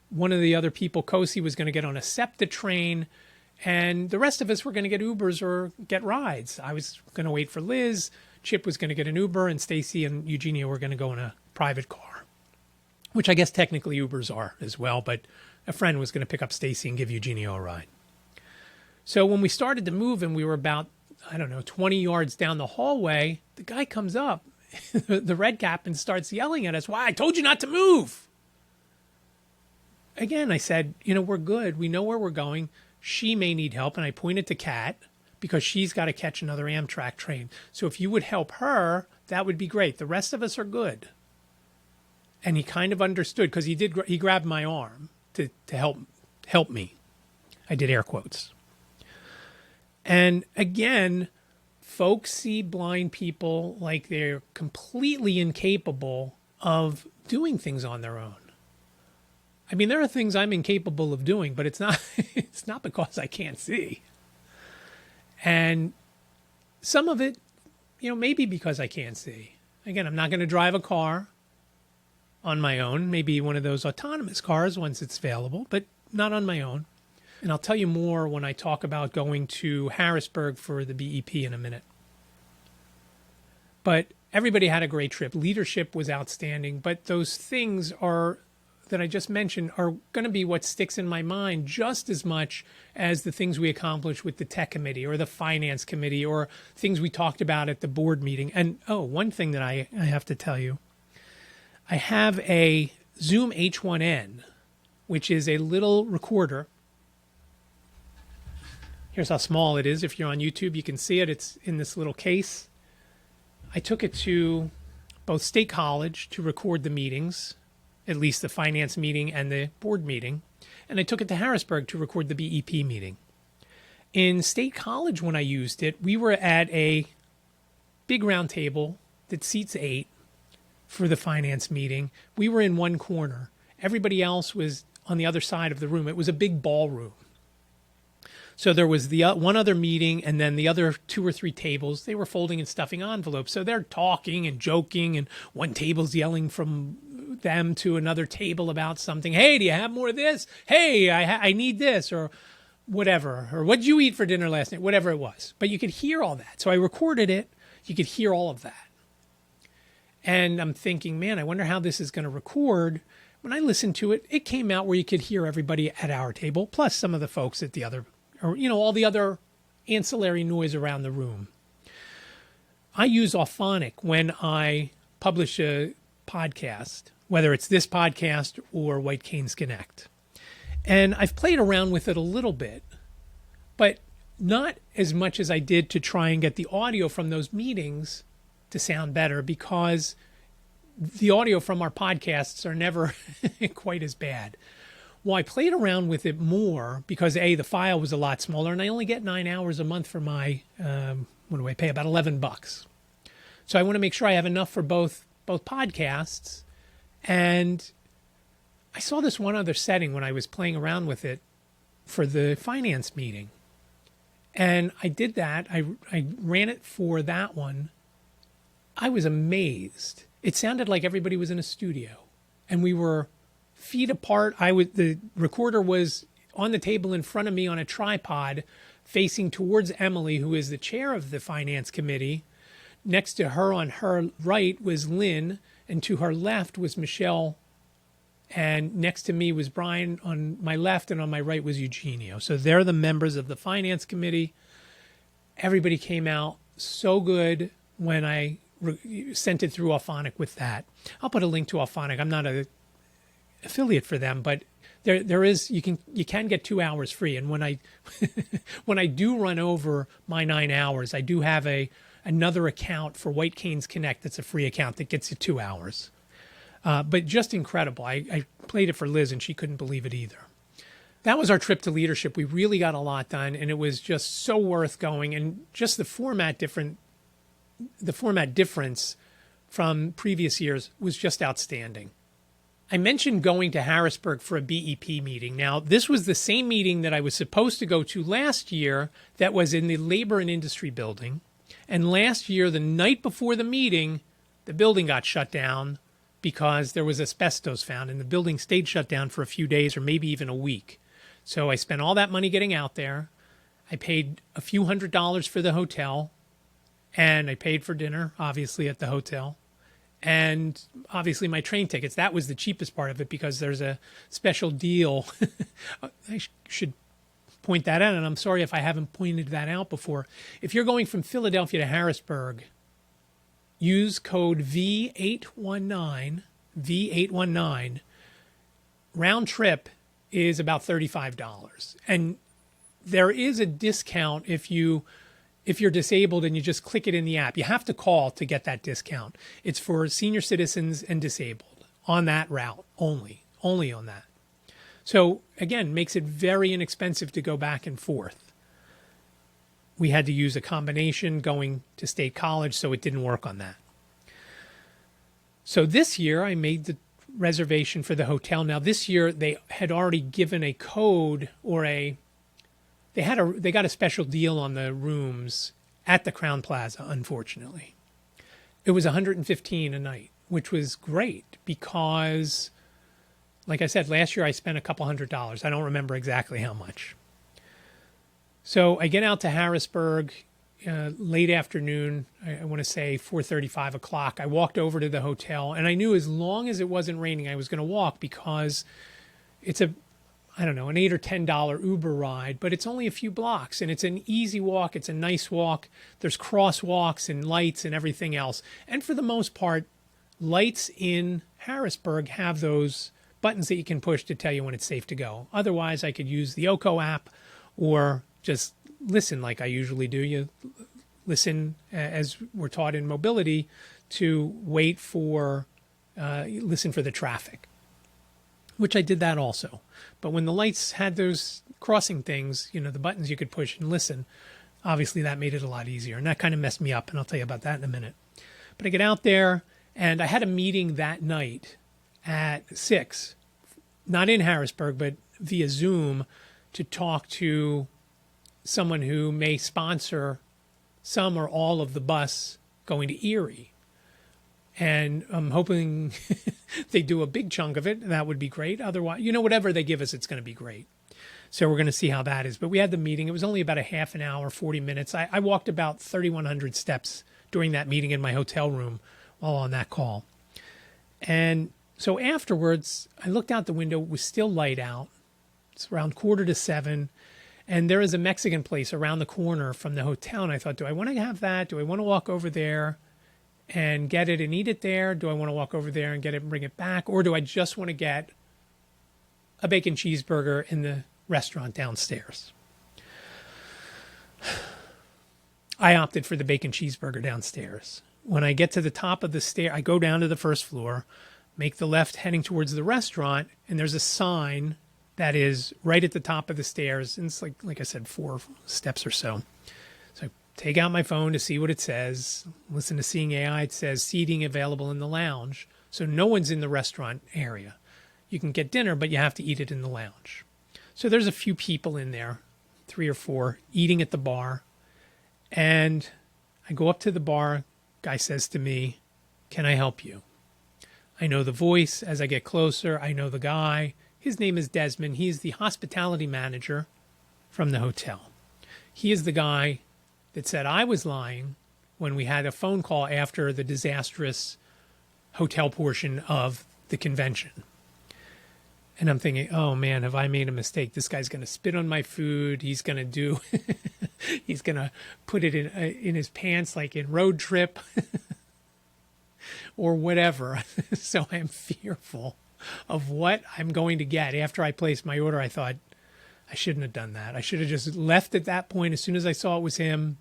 One of the other people, Kosi, was going to get on a SEPTA train. And the rest of us were going to get Ubers or get rides. I was going to wait for Liz. Chip was going to get an Uber, and Stacy and Eugenia were going to go in a private car, which I guess technically Ubers are as well. But a friend was going to pick up Stacy and give Eugenia a ride. So when we started to move and we were about, 20 yards down the hallway, the guy comes up, the red cap, and starts yelling at us, "Why, I told you not to move." Again, I said, we're good. We know where we're going. She may need help. And I pointed to Kat because she's got to catch another Amtrak train. So if you would help her, that would be great. The rest of us are good. And he kind of understood because he grabbed my arm to help me. I did air quotes. And again, folks see blind people like they're completely incapable of doing things on their own. I mean, there are things I'm incapable of doing, but it's not because I can't see. And some of it, maybe because I can't see. Again, I'm not going to drive a car on my own, maybe one of those autonomous cars once it's available, but not on my own. And I'll tell you more when I talk about going to Harrisburg for the BEP in a minute. But everybody had a great trip. Leadership was outstanding, but those things that I just mentioned are going to be what sticks in my mind just as much as the things we accomplished with the tech committee or the finance committee or things we talked about at the board meeting. And one thing that I have to tell you, I have a Zoom H1N, which is a little recorder. Here's how small it is. If you're on YouTube, you can see it. It's in this little case. I took it to both State College to record the meetings, at least the finance meeting and the board meeting. And I took it to Harrisburg to record the BEP meeting. In State College, when I used it, we were at a big round table that seats 8 for the finance meeting. We were in one corner. Everybody else was on the other side of the room. It was a big ballroom. So there was the one other meeting, and then the other 2 or 3 tables, they were folding and stuffing envelopes. So they're talking and joking, and one table's yelling from them to another table about something. Hey, do you have more of this? Hey, I need this, or whatever. Or what did you eat for dinner last night? Whatever it was. But you could hear all that. So I recorded it. You could hear all of that. And I'm thinking, man, I wonder how this is going to record. When I listened to it, it came out where you could hear everybody at our table, plus some of the folks at the other, or, all the other ancillary noise around the room. I use Auphonic when I publish a podcast, whether it's this podcast or White Canes Connect. And I've played around with it a little bit, but not as much as I did to try and get the audio from those meetings to sound better, because the audio from our podcasts are never quite as bad. Well, I played around with it more because the file was a lot smaller, and I only get 9 hours a month for my, what do I pay? About $11. So I want to make sure I have enough for both podcasts. And I saw this one other setting when I was playing around with it for the finance meeting. And I did that. I ran it for that one. I was amazed. It sounded like everybody was in a studio, and we were feet apart. The recorder was on the table in front of me on a tripod, facing towards Emily, who is the chair of the finance committee. Next to her on her right was Lynn, and to her left was Michelle, and next to me was Brian on my left, and on my right was Eugenio. So they're the members of the finance committee. Everybody came out so good when I sent it through Auphonic with that. I'll put a link to Auphonic. I'm not an affiliate for them, but there is, you can get 2 hours free. And when I when I do run over my 9 hours, I do have another account for White Canes Connect that's a free account that gets you 2 hours. But just incredible. I played it for Liz, and she couldn't believe it either. That was our trip to leadership. We really got a lot done, and it was just so worth going. And just the format difference from previous years was just outstanding. I mentioned going to Harrisburg for a BEP meeting. Now, this was the same meeting that I was supposed to go to last year that was in the Labor and Industry building. And last year, the night before the meeting, the building got shut down because there was asbestos found, and the building stayed shut down for a few days or maybe even a week. So I spent all that money getting out there. I paid a few $100s for the hotel. And I paid for dinner, obviously, at the hotel. And obviously my train tickets. That was the cheapest part of it because there's a special deal. I should point that out, and I'm sorry if I haven't pointed that out before. If you're going from Philadelphia to Harrisburg, use code V819. Round trip is about $35. And there is a discount if you're disabled and you just click it in the app. You have to call to get that discount. It's for senior citizens and disabled on that route only on that. So again, makes it very inexpensive to go back and forth. We had to use a combination going to State College, so it didn't work on that. So this year I made the reservation for the hotel. Now this year they had already given a code or they got a special deal on the rooms at the Crown Plaza, unfortunately. It was $115 a night, which was great because, like I said, last year I spent a couple $100. I don't remember exactly how much. So I get out to Harrisburg late afternoon, I want to say 4:30, 5 o'clock. I walked over to the hotel, and I knew as long as it wasn't raining, I was going to walk because it's an $8 or $10 Uber ride, but it's only a few blocks, and it's an easy walk. It's a nice walk. There's crosswalks and lights and everything else. And for the most part, lights in Harrisburg have those buttons that you can push to tell you when it's safe to go. Otherwise, I could use the OCO app or just listen like I usually do. You listen, as we're taught in mobility, to wait for, listen for the traffic, which I did that also. But when the lights had those crossing things, the buttons you could push and listen, obviously that made it a lot easier. And that kind of messed me up, and I'll tell you about that in a minute. But I get out there, and I had a meeting that night at 6, not in Harrisburg, but via Zoom, to talk to someone who may sponsor some or all of the bus going to Erie. And I'm hoping they do a big chunk of it. That would be great. Otherwise, whatever they give us, it's going to be great. So we're going to see how that is. But we had the meeting. It was only about a half an hour, 40 minutes. I walked about 3,100 steps during that meeting in my hotel room while on that call. And so afterwards, I looked out the window. It was still light out. It's around 6:45. And there is a Mexican place around the corner from the hotel. And I thought, do I want to have that? Do I want to walk over there and get it and eat it there? Do I want to walk over there and get it and bring it back? Or do I just want to get a bacon cheeseburger in the restaurant downstairs? I opted for the bacon cheeseburger downstairs. When I get to the top of the stair, I go down to the first floor, make the left heading towards the restaurant, and there's a sign that is right at the top of the stairs. And it's like I said, 4 steps or so. So I take out my phone to see what it says. Listen to Seeing AI. It says seating available in the lounge. So no one's in the restaurant area. You can get dinner, but you have to eat it in the lounge. So there's a few people in there, 3 or 4, eating at the bar. And I go up to the bar. Guy says to me, "Can I help you?" I know the voice. As I get closer, I know the guy. His name is Desmond. He is the hospitality manager from the hotel. He is the guy that said I was lying when we had a phone call after the disastrous hotel portion of the convention. And I'm thinking, oh man, have I made a mistake? This guy's going to spit on my food. He's going to he's going to put it in his pants like in Road Trip or whatever. So I'm fearful of what I'm going to get. After I placed my order, I thought I shouldn't have done that. I should have just left at that point as soon as I saw it was him.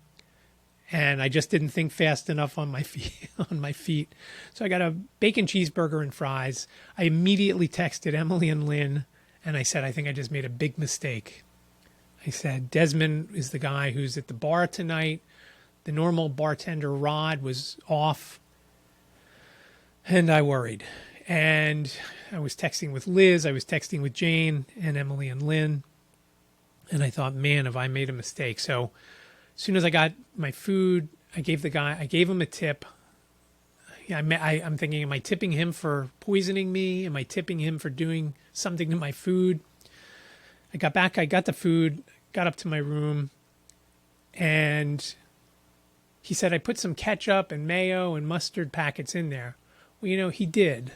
And I just didn't think fast enough on my feet. So I got a bacon cheeseburger and fries. I immediately texted Emily and Lynn, and I said, I think I just made a big mistake. I said, Desmond is the guy who's at the bar tonight. The normal bartender, Rod, was off. And I worried. And I was texting with Liz. I was texting with Jane and Emily and Lynn. And I thought, man, have I made a mistake? So as soon as I got my food, I gave him a tip. I'm thinking, am I tipping him for poisoning me? Am I tipping him for doing something to my food? I got back, I got the food, got up to my room, and he said I put some ketchup and mayo and mustard packets in there. Well, he did.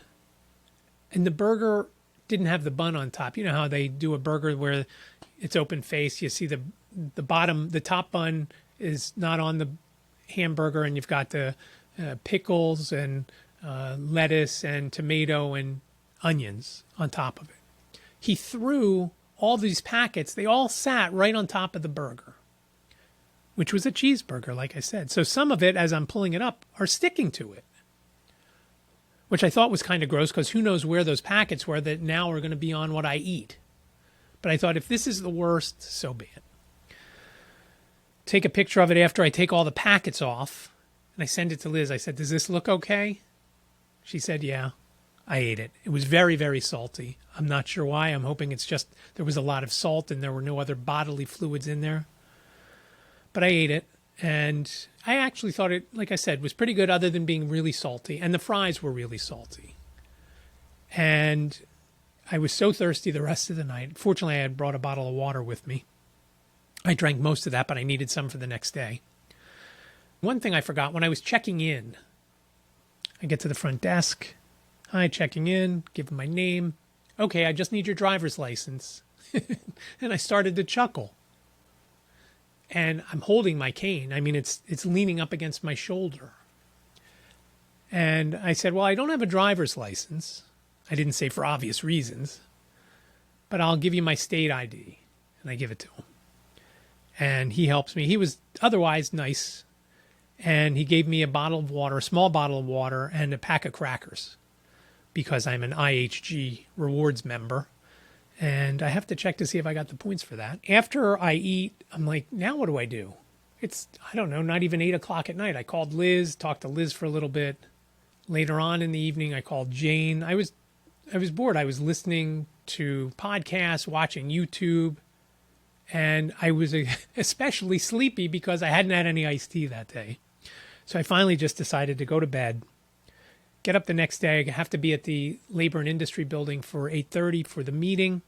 And the burger didn't have the bun on top. You know how they do a burger where it's open face. You see the bottom, the top bun is not on the hamburger, and you've got the pickles and lettuce and tomato and onions on top of it. He threw all these packets. They all sat right on top of the burger, which was a cheeseburger, like I said. So some of it, as I'm pulling it up, are sticking to it, which I thought was kind of gross because who knows where those packets were that now are going to be on what I eat. But I thought if this is the worst, so be it. Take a picture of it after I take all the packets off, and I send it to Liz. I said, does this look okay? She said, yeah. I ate it. It was very, very salty. I'm not sure why. I'm hoping it's just there was a lot of salt and there were no other bodily fluids in there. But I ate it, and I actually thought it, like I said, was pretty good other than being really salty. And the fries were really salty. And I was so thirsty the rest of the night. Fortunately, I had brought a bottle of water with me. I drank most of that, but I needed some for the next day. One thing I forgot, when I was checking in, I get to the front desk. Hi, checking in, give them my name. Okay, I just need your driver's license. And I started to chuckle. And I'm holding my cane. I mean, it's leaning up against my shoulder. And I said, well, I don't have a driver's license. I didn't say for obvious reasons. But I'll give you my state ID. And I give it to him. And he helps me. He was otherwise nice. And he gave me a bottle of water, a small bottle of water, and a pack of crackers, because I'm an IHG rewards member. And I have to check to see if I got the points for that. After I eat, I'm like, now what do I do? It's, I don't know, not even 8 o'clock at night. I called Liz, talked to Liz for a little bit. Later on in the evening, I called Jane. I was bored. I was listening to podcasts, watching YouTube. And I was especially sleepy because I hadn't had any iced tea that day. So I finally just decided to go to bed, get up the next day. I have to be at the Labor and Industry Building for 8:30 for the meeting.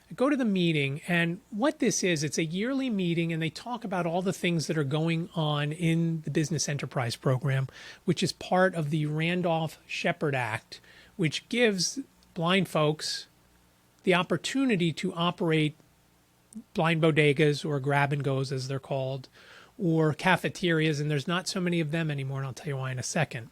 I go to the meeting, and what this is, it's a yearly meeting, and they talk about all the things that are going on in the Business Enterprise Program, which is part of the Randolph-Shepard Act, which gives blind folks the opportunity to operate blind bodegas, or grab-and-goes as they're called, or cafeterias, and there's not so many of them anymore, and I'll tell you why in a second.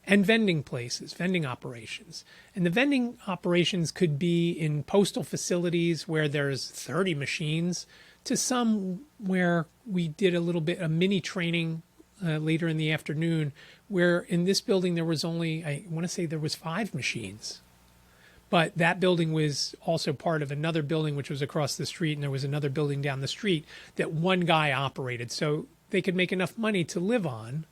And vending places, vending operations. And the vending operations could be in postal facilities where there's 30 machines, to some where we did a mini training later in the afternoon, where in this building there was only, I want to say there was 5 machines. But that building was also part of another building which was across the street, and there was another building down the street that one guy operated. So they could make enough money to live on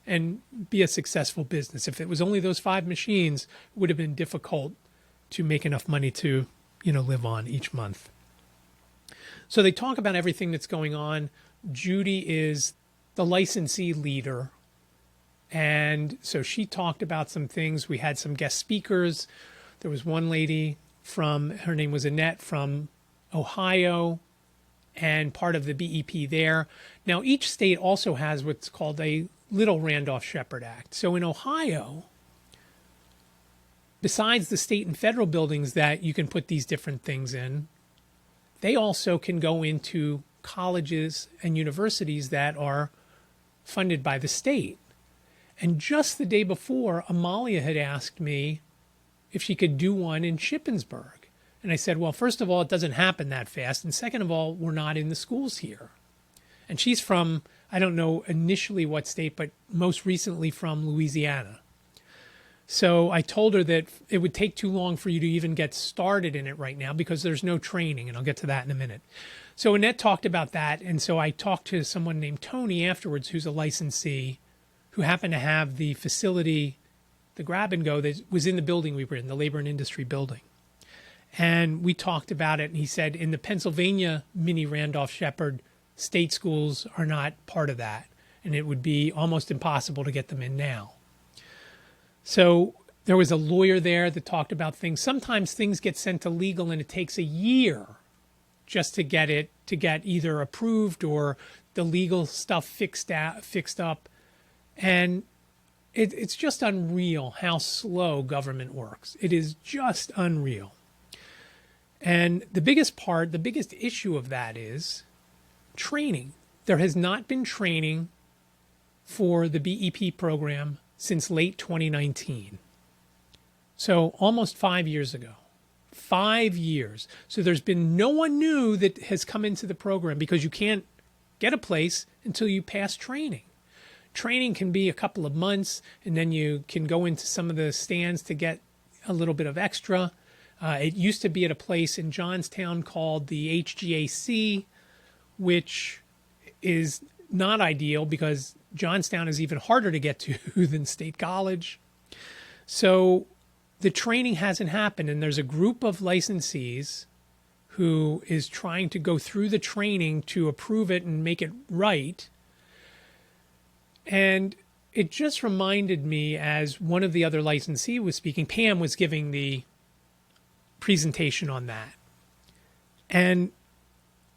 and be a successful business. If it was only those 5 machines, it would have been difficult to make enough money to, live on each month. So they talk about everything that's going on. Judy is the licensee leader. And so she talked about some things. We had some guest speakers. There was one lady her name was Annette, from Ohio, and part of the BEP there. Now, each state also has what's called a Little Randolph-Shepard Act. So in Ohio, besides the state and federal buildings that you can put these different things in, they also can go into colleges and universities that are funded by the state. And just the day before, Amalia had asked me if she could do one in Shippensburg. And I said, well, first of all, it doesn't happen that fast. And second of all, we're not in the schools here. And she's from, I don't know initially what state, but most recently from Louisiana. So I told her that it would take too long for you to even get started in it right now because there's no training, and I'll get to that in a minute. So Annette talked about that, and so I talked to someone named Tony afterwards, who's a licensee, who happened to have the facility, the grab and go that was in the building we were in, the Labor and Industry Building. And we talked about it, and he said in the Pennsylvania mini Randolph-Shepard, state schools are not part of that, and it would be almost impossible to get them in now. So there was a lawyer there that talked about things. Sometimes things get sent to legal and it takes a year just to get either approved or the legal stuff fixed up. And it's just unreal how slow government works. It is just unreal. And the biggest issue of that is training. There has not been training for the BEP program since late 2019. So almost 5 years ago. 5 years. So there's been no one new that has come into the program because you can't get a place until you pass training. Training can be a couple of months, and then you can go into some of the stands to get a little bit of extra. It used to be at a place in Johnstown called the HGAC, which is not ideal because Johnstown is even harder to get to than State College. So the training hasn't happened, and there's a group of licensees who is trying to go through the training to approve it and make it right. And it just reminded me, as one of the other licensees was speaking, Pam was giving the presentation on that. And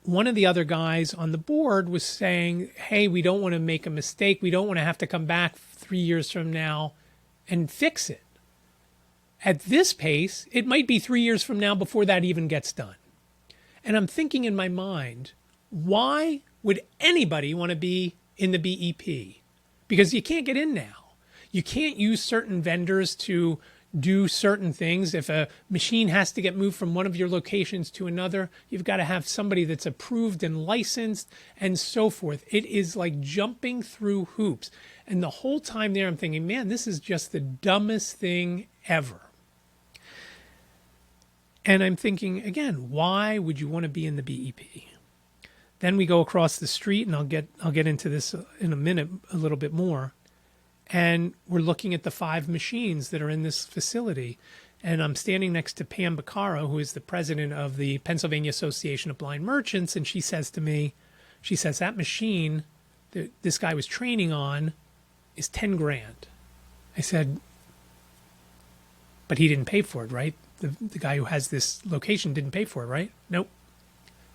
one of the other guys on the board was saying, hey, we don't want to make a mistake. We don't want to have to come back 3 years from now and fix it. At this pace, it might be 3 years from now before that even gets done. And I'm thinking in my mind, why would anybody want to be in the BEP? Because you can't get in now. You can't use certain vendors to do certain things. If a machine has to get moved from one of your locations to another, you've got to have somebody that's approved and licensed and so forth. It is like jumping through hoops. And the whole time there, I'm thinking, man, this is just the dumbest thing ever. And I'm thinking, again, why would you want to be in the BEP? Then we go across the street, and I'll get into this in a minute a little bit more. And we're looking at the 5 machines that are in this facility. And I'm standing next to Pam Baccaro, who is the president of the Pennsylvania Association of Blind Merchants. And she says to me, she says, that machine that this guy was training on is 10 grand. I said, but he didn't pay for it, right? The guy who has this location didn't pay for it, right? Nope.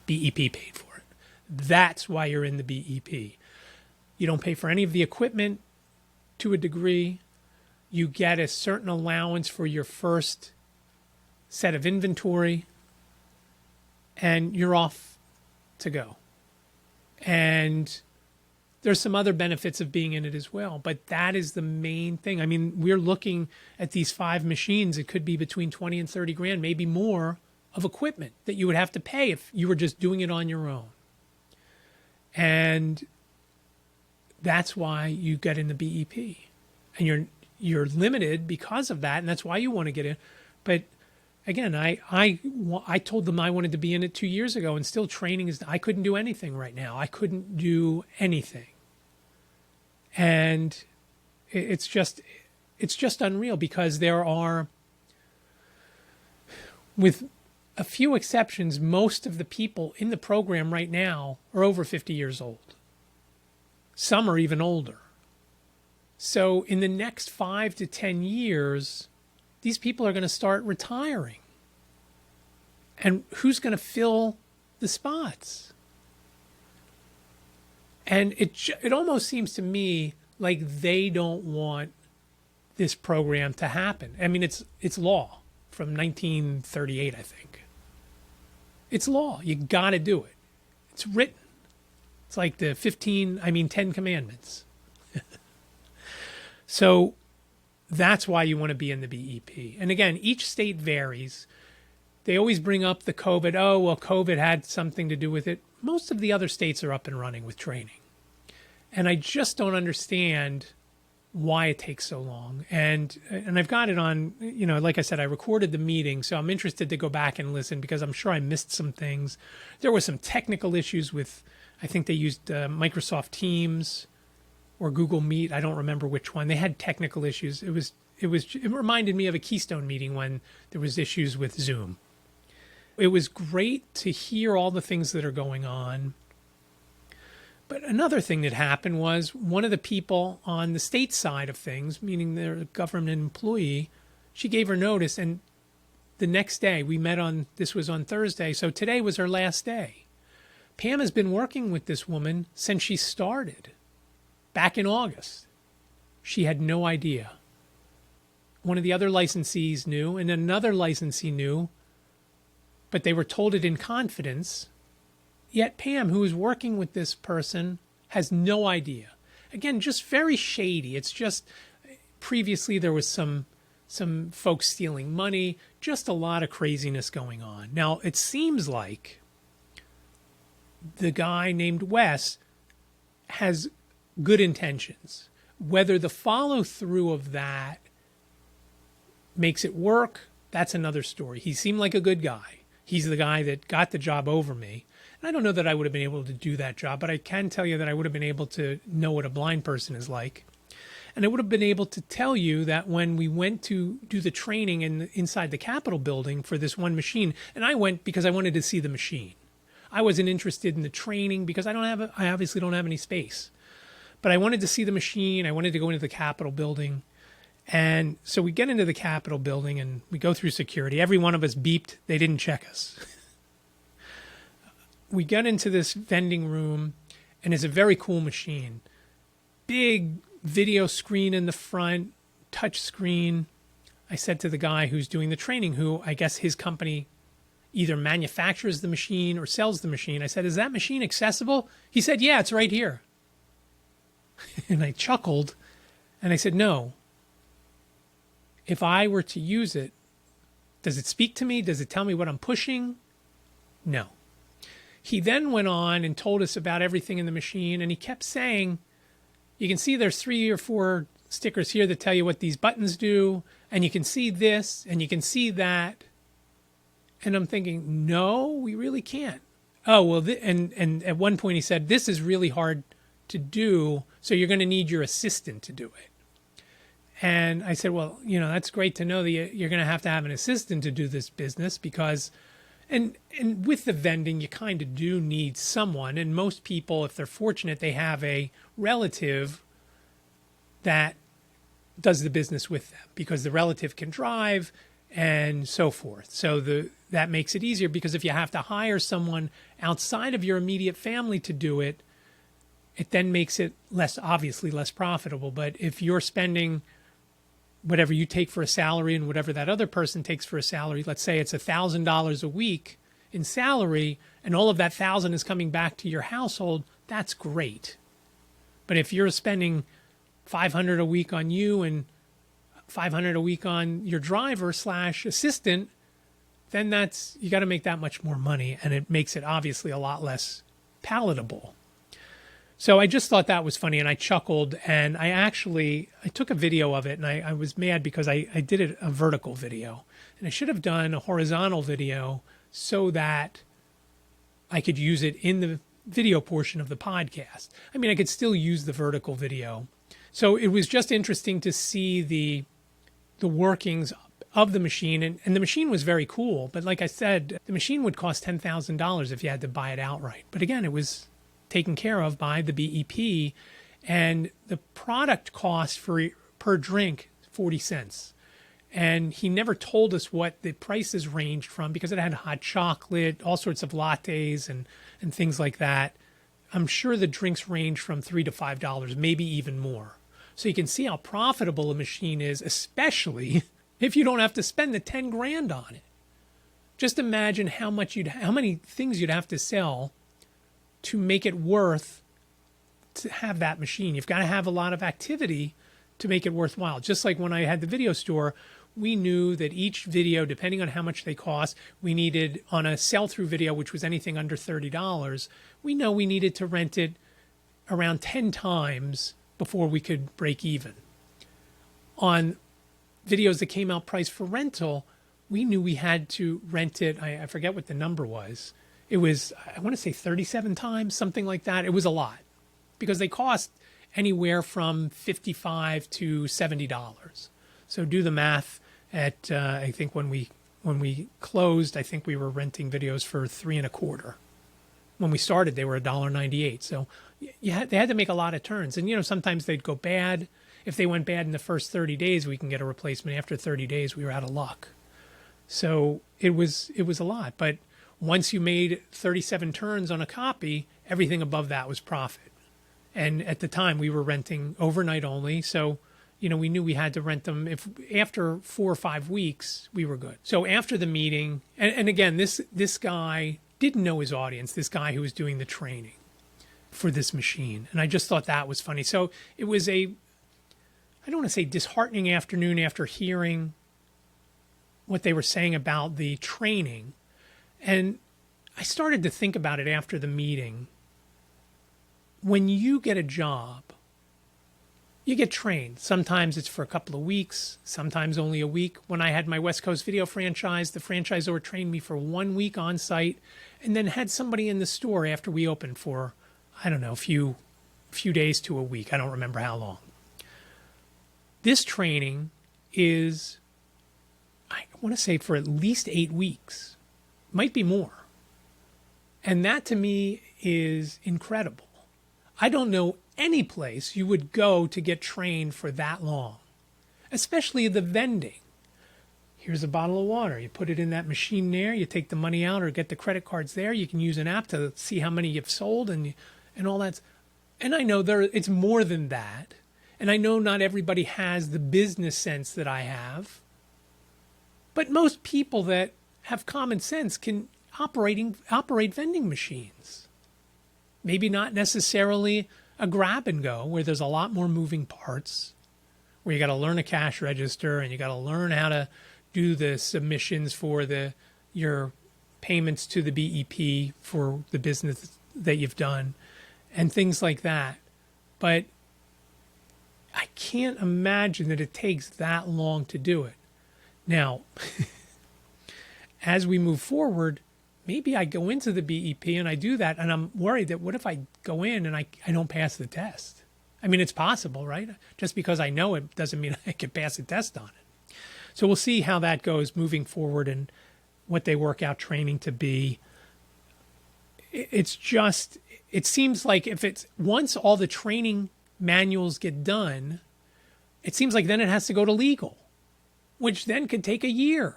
BEP paid for it. That's why you're in the BEP. You don't pay for any of the equipment to a degree. You get a certain allowance for your first set of inventory, and you're off to go. And there's some other benefits of being in it as well, but that is the main thing. I mean, we're looking at these 5 machines. It could be between 20 and 30 grand, maybe more, of equipment that you would have to pay if you were just doing it on your own. And that's why you get in the BEP. And you're limited because of that, and that's why you want to get in. But again, I told them I wanted to be in it 2 years ago, and still training is, I couldn't do anything right now. I couldn't do anything. And it's just unreal, because there are, with a few exceptions, most of the people in the program right now are over 50 years old. Some are even older. So in the next 5 to 10 years, these people are going to start retiring. And who's going to fill the spots? And it almost seems to me like they don't want this program to happen. I mean, it's law from 1938, I think. It's law. You got to do it. It's written. It's like the 10 commandments. So that's why you want to be in the BEP. And again, each state varies. They always bring up the COVID. Oh, well, COVID had something to do with it. Most of the other states are up and running with training. And I just don't understand why it takes so long. And I've got it on, like I said, I recorded the meeting, so I'm interested to go back and listen, because I'm sure I missed some things. There were some technical issues with, I think they used Microsoft Teams or Google Meet. I don't remember which one. They had technical issues. It reminded me of a Keystone meeting when there was issues with Zoom. It was great to hear all the things that are going on. But another thing that happened was one of the people on the state side of things, meaning the government employee, she gave her notice, and the next day we met this was on Thursday, so today was her last day. Pam has been working with this woman since she started back in August. She had no idea. One of the other licensees knew, and another licensee knew, but they were told it in confidence. Yet Pam, who is working with this person, has no idea. Again, just very shady. It's just, previously there was some folks stealing money, just a lot of craziness going on. Now, it seems like the guy named Wes has good intentions. Whether the follow-through of that makes it work, that's another story. He seemed like a good guy. He's the guy that got the job over me. And I don't know that I would have been able to do that job, but I can tell you that I would have been able to know what a blind person is like. And I would have been able to tell you that when we went to do the training inside the Capitol building for this one machine, and I went because I wanted to see the machine. I wasn't interested in the training because I obviously don't have any space. But I wanted to see the machine. I wanted to go into the Capitol building. And so we get into the Capitol building and we go through security. Every one of us beeped. They didn't check us. We get into this vending room, and it's a very cool machine. Big video screen in the front, touch screen. I said to the guy who's doing the training, who I guess his company either manufactures the machine or sells the machine, I said, "Is that machine accessible?" He said, "Yeah, it's right here." And I chuckled, and I said, "No. If I were to use it, does it speak to me? Does it tell me what I'm pushing? No." He then went on and told us about everything in the machine, and he kept saying, you can see there's 3 or 4 stickers here that tell you what these buttons do, and you can see this, and you can see that. And I'm thinking, no, we really can't. Oh, well, and at one point he said, this is really hard to do, so you're going to need your assistant to do it. And I said, well, that's great to know that you're going to have an assistant to do this business because, and with the vending, you kind of do need someone. And most people, if they're fortunate, they have a relative that does the business with them because the relative can drive and so forth. So that makes it easier because if you have to hire someone outside of your immediate family to do it, it then makes it obviously less profitable. But if you're spending whatever you take for a salary and whatever that other person takes for a salary, let's say it's $1,000 a week in salary and all of that 1,000 is coming back to your household, that's great. But if you're spending $500 a week on you and $500 a week on your driver / assistant, then you got to make that much more money, and it makes it obviously a lot less palatable. So I just thought that was funny, and I chuckled, and I took a video of it, and I was mad because I did a vertical video, and I should have done a horizontal video so that I could use it in the video portion of the podcast. I mean, I could still use the vertical video. So it was just interesting to see the workings of the machine, and the machine was very cool. But like I said, the machine would cost $10,000 if you had to buy it outright. But again, it was taken care of by the BEP, and the product cost per drink 40 cents. And he never told us what the prices ranged from because it had hot chocolate, all sorts of lattes and things like that. I'm sure the drinks range from $3 to $5, maybe even more. So you can see how profitable a machine is, especially if you don't have to spend the 10 grand on it. Just imagine how many things you'd have to sell to make it worth to have that machine. You've got to have a lot of activity to make it worthwhile. Just like when I had the video store, we knew that each video, depending on how much they cost, we needed on a sell-through video, which was anything under $30, we needed to rent it around 10 times before we could break even. On videos that came out priced for rental, we knew we had to rent it. I forget what the number was. It was, I want to say 37 times, something like that. It was a lot because they cost anywhere from $55 to $70. So do the math at, I think when we closed, I think we were renting videos for $3.25. When we started, they were $1.98. So they had to make a lot of turns. And, sometimes they'd go bad. If they went bad in the first 30 days, we can get a replacement. After 30 days, we were out of luck. So it was a lot. But once you made 37 turns on a copy, everything above that was profit. And at the time, we were renting overnight only. So, we knew we had to rent them. If after 4 or 5 weeks, we were good. So after the meeting, and again, this guy didn't know his audience, this guy who was doing the training for this machine. And I just thought that was funny. So it was I don't want to say disheartening afternoon after hearing what they were saying about the training. And I started to think about it after the meeting. When you get a job, you get trained. Sometimes it's for a couple of weeks, sometimes only a week. When I had my West Coast video franchise, the franchisor trained me for 1 week on site and then had somebody in the store after we opened for, I don't know, a few days to a week. I don't remember how long. This training is, I want to say, for at least 8 weeks. Might be more. And that to me is incredible. I don't know any place you would go to get trained for that long, especially the vending. Here's a bottle of water. You put it in that machine there. You take the money out or get the credit cards there. You can use an app to see how many you've sold and all that. And I know it's more than that. And I know not everybody has the business sense that I have. But most people that have common sense can operate vending machines. Maybe not necessarily a grab and go where there's a lot more moving parts, where you got to learn a cash register and you got to learn how to do the submissions for your payments to the BEP for the business that you've done and things like that. But I can't imagine that it takes that long to do it. Now, as we move forward, maybe I go into the BEP and I do that, and I'm worried that what if I go in and I don't pass the test? I mean, it's possible, right? Just because I know it doesn't mean I can pass a test on it. So we'll see how that goes moving forward and what they work out training to be. It's just, it seems like if it's once all the training manuals get done, it seems like then it has to go to legal, which then could take a year.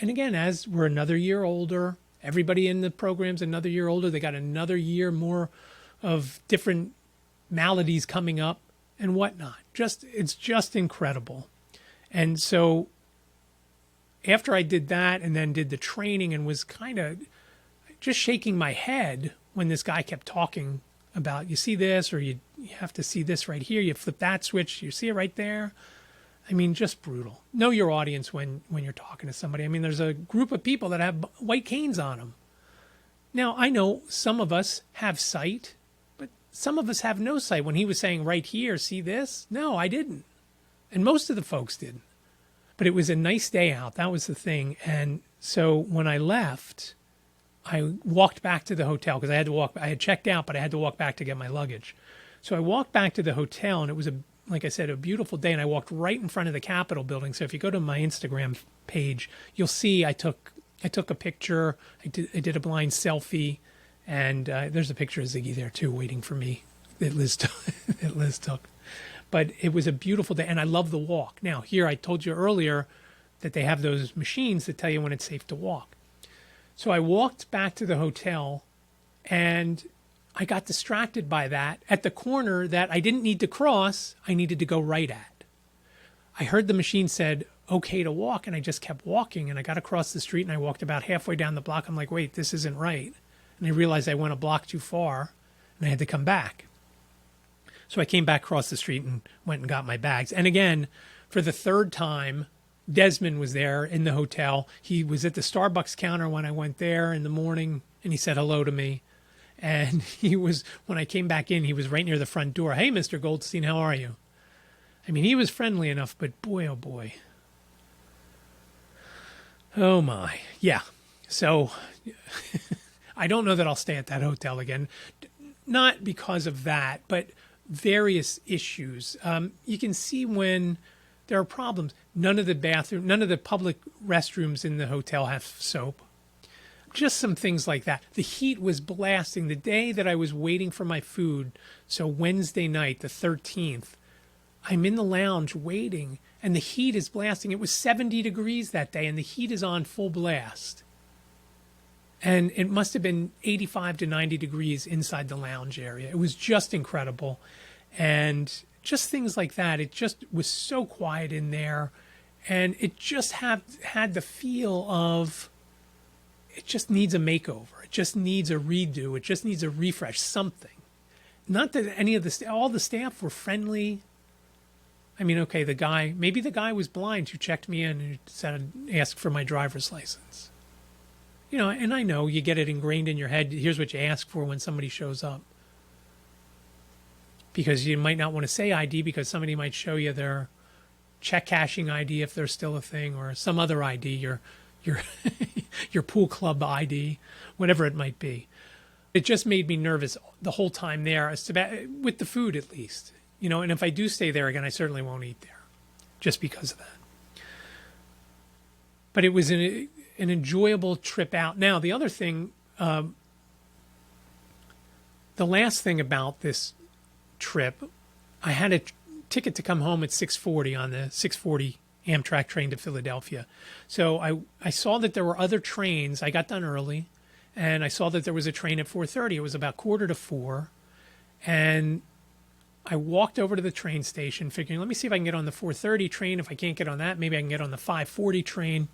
And again, as we're another year older, everybody in the program's another year older, they got another year more of different maladies coming up and whatnot. It's just incredible. And so after I did that and then did the training and was kind of just shaking my head when this guy kept talking about, you see this, or you have to see this right here. You flip that switch. You see it right there. I mean, just brutal. Know your audience when you're talking to somebody. I mean, there's a group of people that have white canes on them. Now, I know some of us have sight, but some of us have no sight. When he was saying right here, see this? No, I didn't. And most of the folks didn't. But it was a nice day out. That was the thing. And so when I left, I walked back to the hotel because I had to walk. I had checked out, but I had to walk back to get my luggage. So I walked back to the hotel, and it was, like I said, a beautiful day. And I walked right in front of the Capitol building. So if you go to my Instagram page, you'll see I took a picture. I did a blind selfie, and there's a picture of Ziggy there too, waiting for me that Liz took. But it was a beautiful day, and I love the walk. Now, here I told you earlier that they have those machines that tell you when it's safe to walk. So I walked back to the hotel, and I got distracted by that. At the corner that I didn't need to cross, I needed to go right at. I heard the machine said, okay to walk, and I just kept walking, and I got across the street, and I walked about halfway down the block. I'm like, wait, this isn't right. And I realized I went a block too far, and I had to come back. So I came back across the street and went and got my bags. And again, for the third time, Desmond was there in the hotel. He was at the Starbucks counter when I went there in the morning, and he said hello to me. And when I came back in, he was right near the front door. Hey, Mr. Goldstein, how are you? I mean, he was friendly enough, but boy, oh boy. Oh my. Yeah. So I don't know that I'll stay at that hotel again. Not because of that, but various issues. You can see when there are problems. None of the public restrooms in the hotel have soap. Just some things like that. The heat was blasting. The day that I was waiting for my food, so Wednesday night, the 13th, I'm in the lounge waiting, and the heat is blasting. It was 70 degrees that day, and the heat is on full blast. And it must have been 85 to 90 degrees inside the lounge area. It was just incredible. And just things like that. It just was so quiet in there. And it just had the feel of, it just needs a makeover. It just needs a redo. It just needs a refresh, something. Not that all the staff were friendly. I mean, okay, maybe the guy was blind who checked me in and said, asked for my driver's license. You know, and I know you get it ingrained in your head. Here's what you ask for when somebody shows up. Because you might not want to say ID because somebody might show you their check cashing ID if there's still a thing, or some other ID, your your pool club ID, whatever it might be. It just made me nervous the whole time there, with the food at least. You know, and if I do stay there again, I certainly won't eat there just because of that. But it was an enjoyable trip out. Now, the other thing, the last thing about this trip, I had a ticket to come home at 6:40 on the 6:40 Amtrak train to Philadelphia. So I saw that there were other trains. I got done early, and I saw that there was a train at 4:30. It was about 3:45, and I walked over to the train station figuring, let me see if I can get on the 4:30 train. If I can't get on that, maybe I can get on the 5:40 train.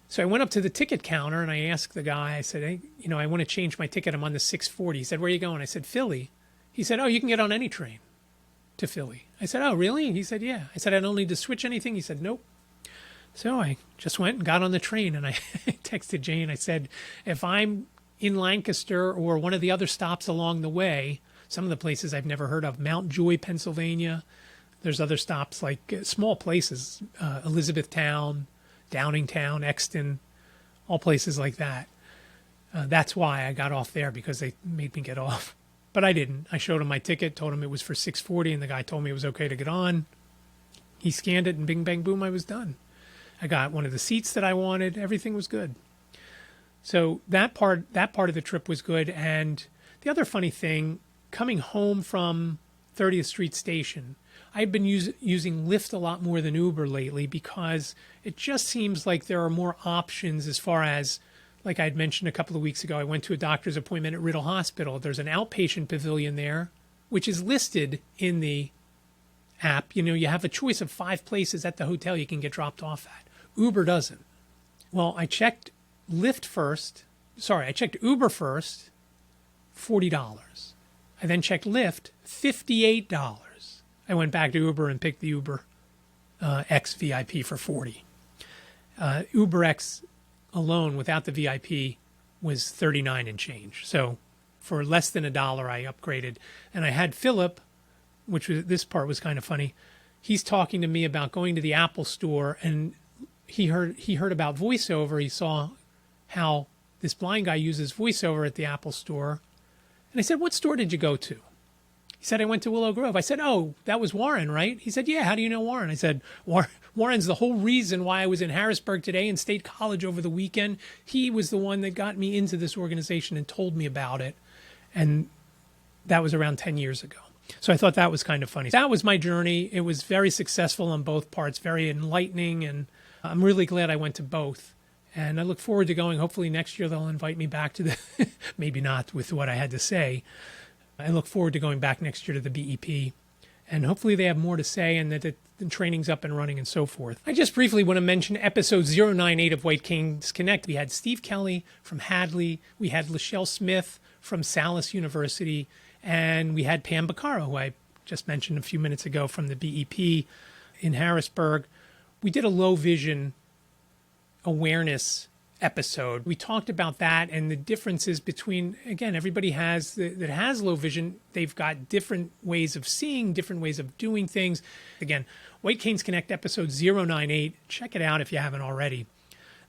So I went up to the ticket counter and I asked the guy, I said, hey, you know, I want to change my ticket. I'm on the 6:40. He said, where are you going? I said, Philly. He said, oh, you can get on any train to Philly. I said, oh, really? He said, yeah. I said, I don't need to switch anything. He said, nope. So I just went and got on the train, and I texted Jane. I said, if I'm in Lancaster or one of the other stops along the way, some of the places I've never heard of, Mount Joy, Pennsylvania. There's other stops like small places, Elizabethtown, Downingtown, Exton, all places like that. That's why I got off there, because they made me get off. But I didn't. I showed him my ticket, told him it was for $6.40, and the guy told me it was okay to get on. He scanned it, and bing, bang, boom, I was done. I got one of the seats that I wanted. Everything was good. So that part of the trip was good. And the other funny thing, coming home from 30th Street Station, I've been using Lyft a lot more than Uber lately because it just seems like there are more options as far as, like I had mentioned a couple of weeks ago, I went to a doctor's appointment at Riddle Hospital. There's an outpatient pavilion there, which is listed in the app. You know, you have a choice of 5 places at the hotel you can get dropped off at. Uber doesn't. Well, I checked Uber first, $40. I then checked Lyft, $58. I went back to Uber and picked the Uber X VIP for $40. Uber X alone without the VIP was $39 and change. So for less than $1, I upgraded. And I had Philip, this part was kind of funny. He's talking to me about going to the Apple store, and he heard about VoiceOver. He saw how this blind guy uses VoiceOver at the Apple store. And I said, "What store did you go to?" He said, "I went to Willow Grove." I said, "Oh, that was Warren, right?" He said, "Yeah, how do you know Warren?" I said, Warren's the whole reason why I was in Harrisburg today and State College over the weekend. He was the one that got me into this organization and told me about it. And that was around 10 years ago. So I thought that was kind of funny. That was my journey. It was very successful on both parts, very enlightening, and I'm really glad I went to both. And I look forward to going. Hopefully next year they'll invite me back to the, maybe not with what I had to say. I look forward to going back next year to the BEP. And hopefully they have more to say and that the training's up and running and so forth. I just briefly want to mention episode 098 of White Canes Connect. We had Steve Kelly from Hadley. We had Lachelle Smith from Salus University. And we had Pam Baccaro, who I just mentioned a few minutes ago from the BEP in Harrisburg. We did a low vision awareness episode. We talked about that and the differences between, again, everybody that has low vision, they've got different ways of seeing, different ways of doing things. Again, White Canes Connect episode 098. Check it out if you haven't already.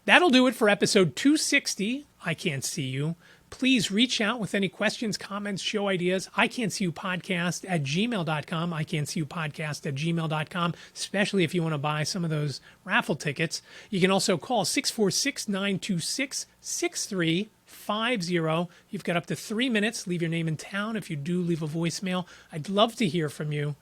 That'll do it for episode 260, iCantCU. Please reach out with any questions, comments, show ideas. iCantCUpodcast@gmail.com, iCantCUpodcast@gmail.com, especially if you want to buy some of those raffle tickets. You can also call 646-926-6350. You've got up to 3 minutes. Leave your name and town if you do leave a voicemail. I'd love to hear from you.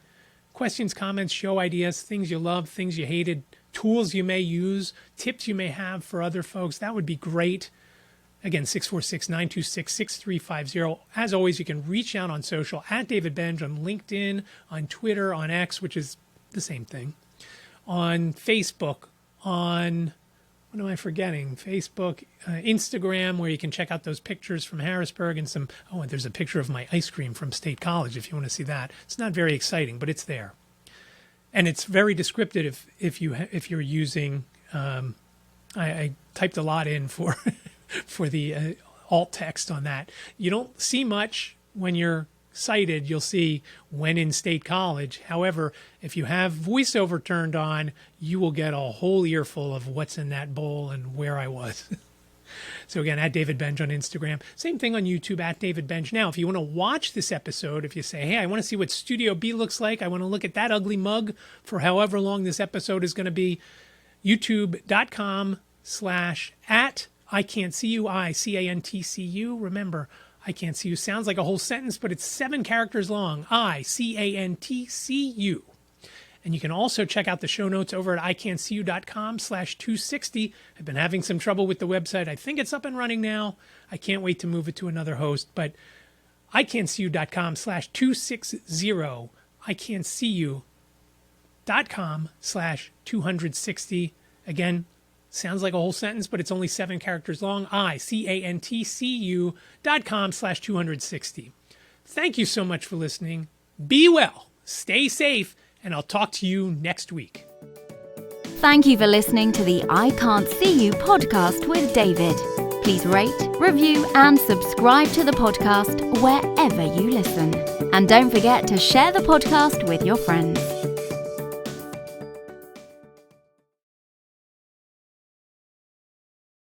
Questions, comments, show ideas, things you love, things you hated, tools you may use, tips you may have for other folks. That would be great. Again, 646-926-6350. As always, you can reach out on social at David Benj on LinkedIn, on Twitter, on X, which is the same thing, on Facebook, on, what am I forgetting? Facebook, Instagram, where you can check out those pictures from Harrisburg and and there's a picture of my ice cream from State College if you want to see that. It's not very exciting, but it's there. And it's very descriptive if you're using, I typed a lot in for for the alt text on that. You don't see much when you're sighted. You'll see when in State College. However, if you have VoiceOver turned on, you will get a whole earful of what's in that bowl and where I was. So again, at David Benj on Instagram. Same thing on YouTube, at David Benj. Now, if you want to watch this episode, if you say, hey, I want to see what Studio B looks like, I want to look at that ugly mug for however long this episode is going to be, youtube.com/at iCantCU, iCantCU. Remember, iCantCU sounds like a whole sentence, but it's 7 characters long. iCantCU. And you can also check out the show notes over at iCantCU.com/260. I've been having some trouble with the website. I think it's up and running now. I can't wait to move it to another host, but iCantCU.com/260, iCantCU.com/260. Again, sounds like a whole sentence, but it's only 7 characters long. iCantCU.com/260. Thank you so much for listening. Be well, stay safe, and I'll talk to you next week. Thank you for listening to the I Can't See You podcast with David. Please rate, review, and subscribe to the podcast wherever you listen. And don't forget to share the podcast with your friends.